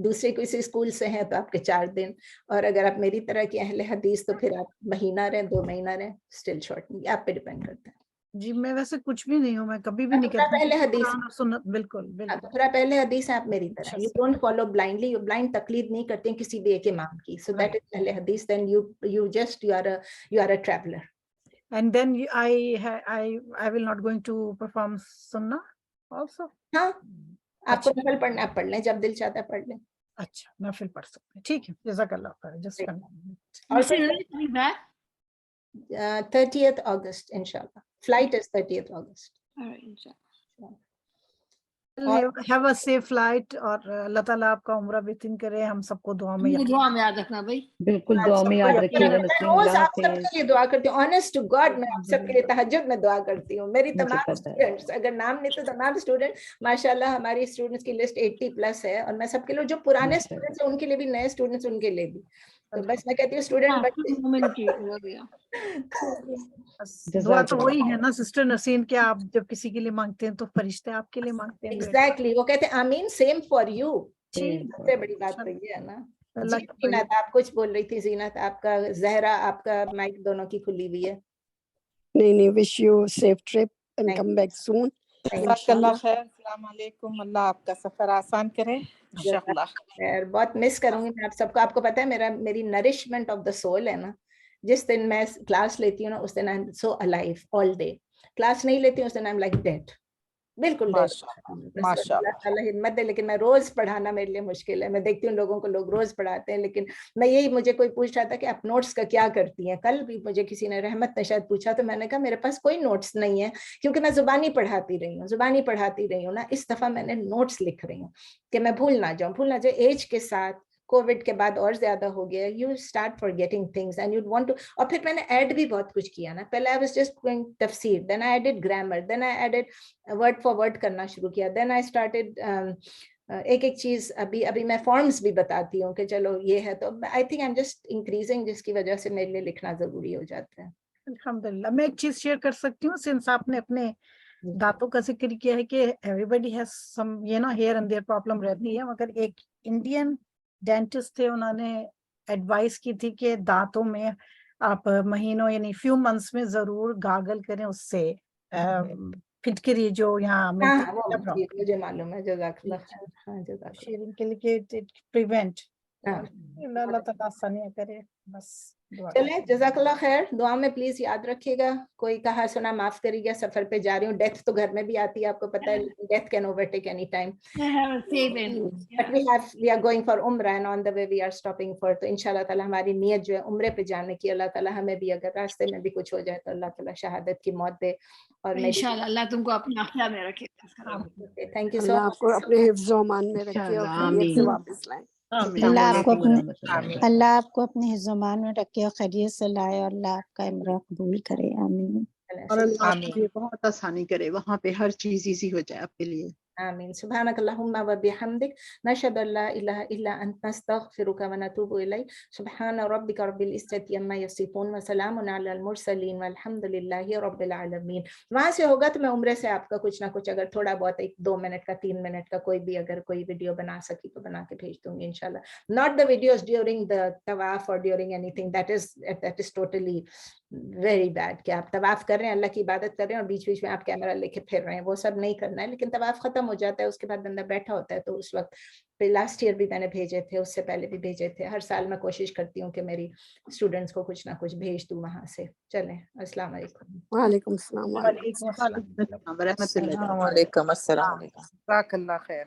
दूसरे किसी स्कूल से हैं तो आपके 4 दिन, और अगर आप मेरी तरह की अहले हदीस तो फिर आप महीना रहे, 2 महीना रहे, स्टिल शॉर्ट नहीं, आप पे डिपेंड करता है। जी मैं वैसे कुछ भी नहीं हूँ, मैं कभी भी नहीं तो कहती पहले हदीस, कुरान और सुन्नत, बिल्कुल तो बिल्कुल। फिर आप पहले हदीस है, आप मेरी तरह, अच्छा you don't follow blindly, you blind तकलीद नहीं करते हैं किसी भी एक इमाम की, सो दैट इज पहले हदीस, then you just you are a traveller. and then I will not going to perform sunnah also. हाँ, आपको अच्छा नफल पढ़ना आप पढ़ लें, जब दिल चाहता है पढ़ लें। अच्छा नफिल पढ़ सकते हैं, ठीक है, जज़ाकल्लाह खैर, जस्ट और 30th August inshallah, flight is 30th August. have a safe flight, اور اللہ تعالیٰ آپ کا عمرہ بہترین کرے. ہم سب کو دعا میں دعا میں یاد رکھنا بھائی. بالکل دعا میں یاد رکھیے گا. میں روز آپ سب کے لیے دعا کرتی ہوں. آنیسٹ ٹو گاڈ میں آپ سب کے لیے تہجد میں دعا کرتی ہوں. میری تمام اسٹوڈنٹس, اگر نام نہیں تو تمام اسٹوڈنٹ, ماشاء اللہ ہماری اسٹوڈنٹس کی لسٹ 80+ ہے, اور میں سب کے لیے, جو پرانے اسٹوڈنٹس ہیں ان کے لیے بھی, نئے اسٹوڈنٹس ان کے لیے بھی. تو بس میں کہتی ہوں اسٹوڈنٹ دعا تو وہی ہے نا سسٹر نسیم, کہ آپ جب کسی کے لیے مانگتے ہیں تو فرشتے آپ کے لیے مانگتے ہیں. ایگزیکٹلی, وہ کہتے ہیں آمین, سیم فار یو. سب سے بڑی بات تو یہ ہے نا. زینت آپ کچھ بول رہی تھی. زینت آپ کا, زہرا آپ کا مائک دونوں کی کھلی ہوئی ہے. نہیں, wish you safe trip and come back soon. جزاک اللہ خیر. السلام علیکم. اللہ آپ کا سفر آسان کرے انشاءاللہ. بہت مس کروں گی میں آپ سب کو. آپ کو پتا ہے میری نرشمنٹ آف دا سول ہے نا, جس دن میں کلاس لیتی ہوں نا, اس دن I am so alive all day. Class نہیں لیتی ہوں اس دن آئی ایم لائک ڈیڈ, بالکل. اللہ تعالیٰ ہمت دے. لیکن میں روز پڑھانا میرے لیے مشکل ہے. میں دیکھتی ہوں لوگوں کو, لوگ روز پڑھاتے ہیں, لیکن میں یہی, مجھے کوئی پوچھ رہا تھا کہ آپ نوٹس کا کیا کرتی ہیں. کل بھی مجھے کسی نے, رحمت نے شاید پوچھا, تو میں نے کہا میرے پاس کوئی نوٹس نہیں ہے, کیونکہ میں زبانی پڑھاتی رہی ہوں نا. اس دفعہ میں نے نوٹس لکھ رہی ہوں کہ میں بھول نہ جاؤں. ایج کے ساتھ, کووڈ کے بعد اور زیادہ ہو گیا, you start forgetting things and you want to. اور پھر میں نے ایڈ بھی بہت کچھ کیا نا. پہلے آئی واز جسٹ گوئنگ تفسیر, then I added grammar, then I added word for word کرنا شروع کیا, دین آئی اسٹارٹڈ ایک چیز. ابھی میں فارمز بھی بتاتی ہوں کہ چلو یہ ہے. تو I think I am just increasing, جس کی وجہ سے میرے لیے لکھنا ضروری ہو جاتا ہے. الحمدللہ. میں ایک چیز شیئر کر سکتی ہوں, سنس آپ نے اپنے دانتوں کا ذکر کیا ہے, کہ everybody has some here and there problem رہتی ہے, مگر ایک انڈین ڈینٹسٹ تھے, انہوں نے ایڈوائس کی تھی کہ دانتوں میں آپ مہینوں یعنی فیو منتھس میں ضرور گاگل کریں, اس سے پھٹکری جو یہاں مجھے معلوم ہے. جزاک اللہ شیئرنگ کے لیے پریونٹ. اللہ تعالیٰ آسانیاں کرے. بس چلیں, جزاک اللہ خیر. دعا میں پلیز یاد رکھیے گا. کوئی کہا سنا معاف کری گا. سفر پہ جا رہی ہوں, ڈیتھ تو گھر میں بھی آتی ہے, آپ کو پتا ہے, death can over take any time. But we are going for Umrah, and on the way we are stopping for. تو انشاءاللہ تعالیٰ ہماری نیت جو ہے عمرے پہ جانے کی, اللہ تعالیٰ ہمیں بھی, اگر راستے میں بھی کچھ ہو جائے تو اللہ تعالیٰ شہادت کی موت دے. اور انشاءاللہ اللہ تم کو اپنے عافیہ میں رکھے. تھینک یو سو اللہ آپ کو اپنے حفظ و امان میں رکھے اور خیریت سے واپس لائیں. اللہ آپ کو اپنے حفظ و امان میں رکھے اور خیریت سے لائے, اور اللہ آپ کا عمرہ قبول کرے. آمین. اور اللہ آپ کے لیے بہت آسانی کرے, وہاں پہ ہر چیز ایزی ہو جائے آپ کے لیے. آمین. سبحانک اللہم و بحمدک, نشہد ان لا الہ الا انت, نستغفرک و نتوب الیک. سبحان ربک رب العزۃ عما یصفون وسلام علی المرسلین والحمد للہ رب العالمین. وہاں سے ہوگا تو میں عمرے سے آپ کا کچھ نہ کچھ, اگر تھوڑا بہت 1-2 منٹ کا 3 منٹ کا کوئی بھی, اگر کوئی ویڈیو بنا سکی تو بنا کے بھیج دوں گی انشاءاللہ. Not the videos during the طواف or during anything, that is totally very bad. کہ آپ طواف کر رہے ہیں, اللہ کی عبادت کر رہے ہیں, اور بیچ میں آپ کیمرہ لے کے پھر رہے ہیں, وہ سب نہیں کرنا ہے. لیکن طواف ختم ہو جاتا ہے, اس کے بعد بندہ بیٹھا ہوتا ہے, تو اس وقت لاسٹ ایئر بھی میں نے بھیجے تھے, اس سے پہلے بھی بھیجے تھے. ہر سال میں کوشش کرتی ہوں کہ میری اسٹوڈنٹس کو کچھ نہ کچھ بھیج دوں وہاں سے. چلیں, السلام علیکم. وعلیکم السلام. وعلیکم السلام ورحمۃ اللہ. وعلیکم السلام. جزاک اللہ خیر.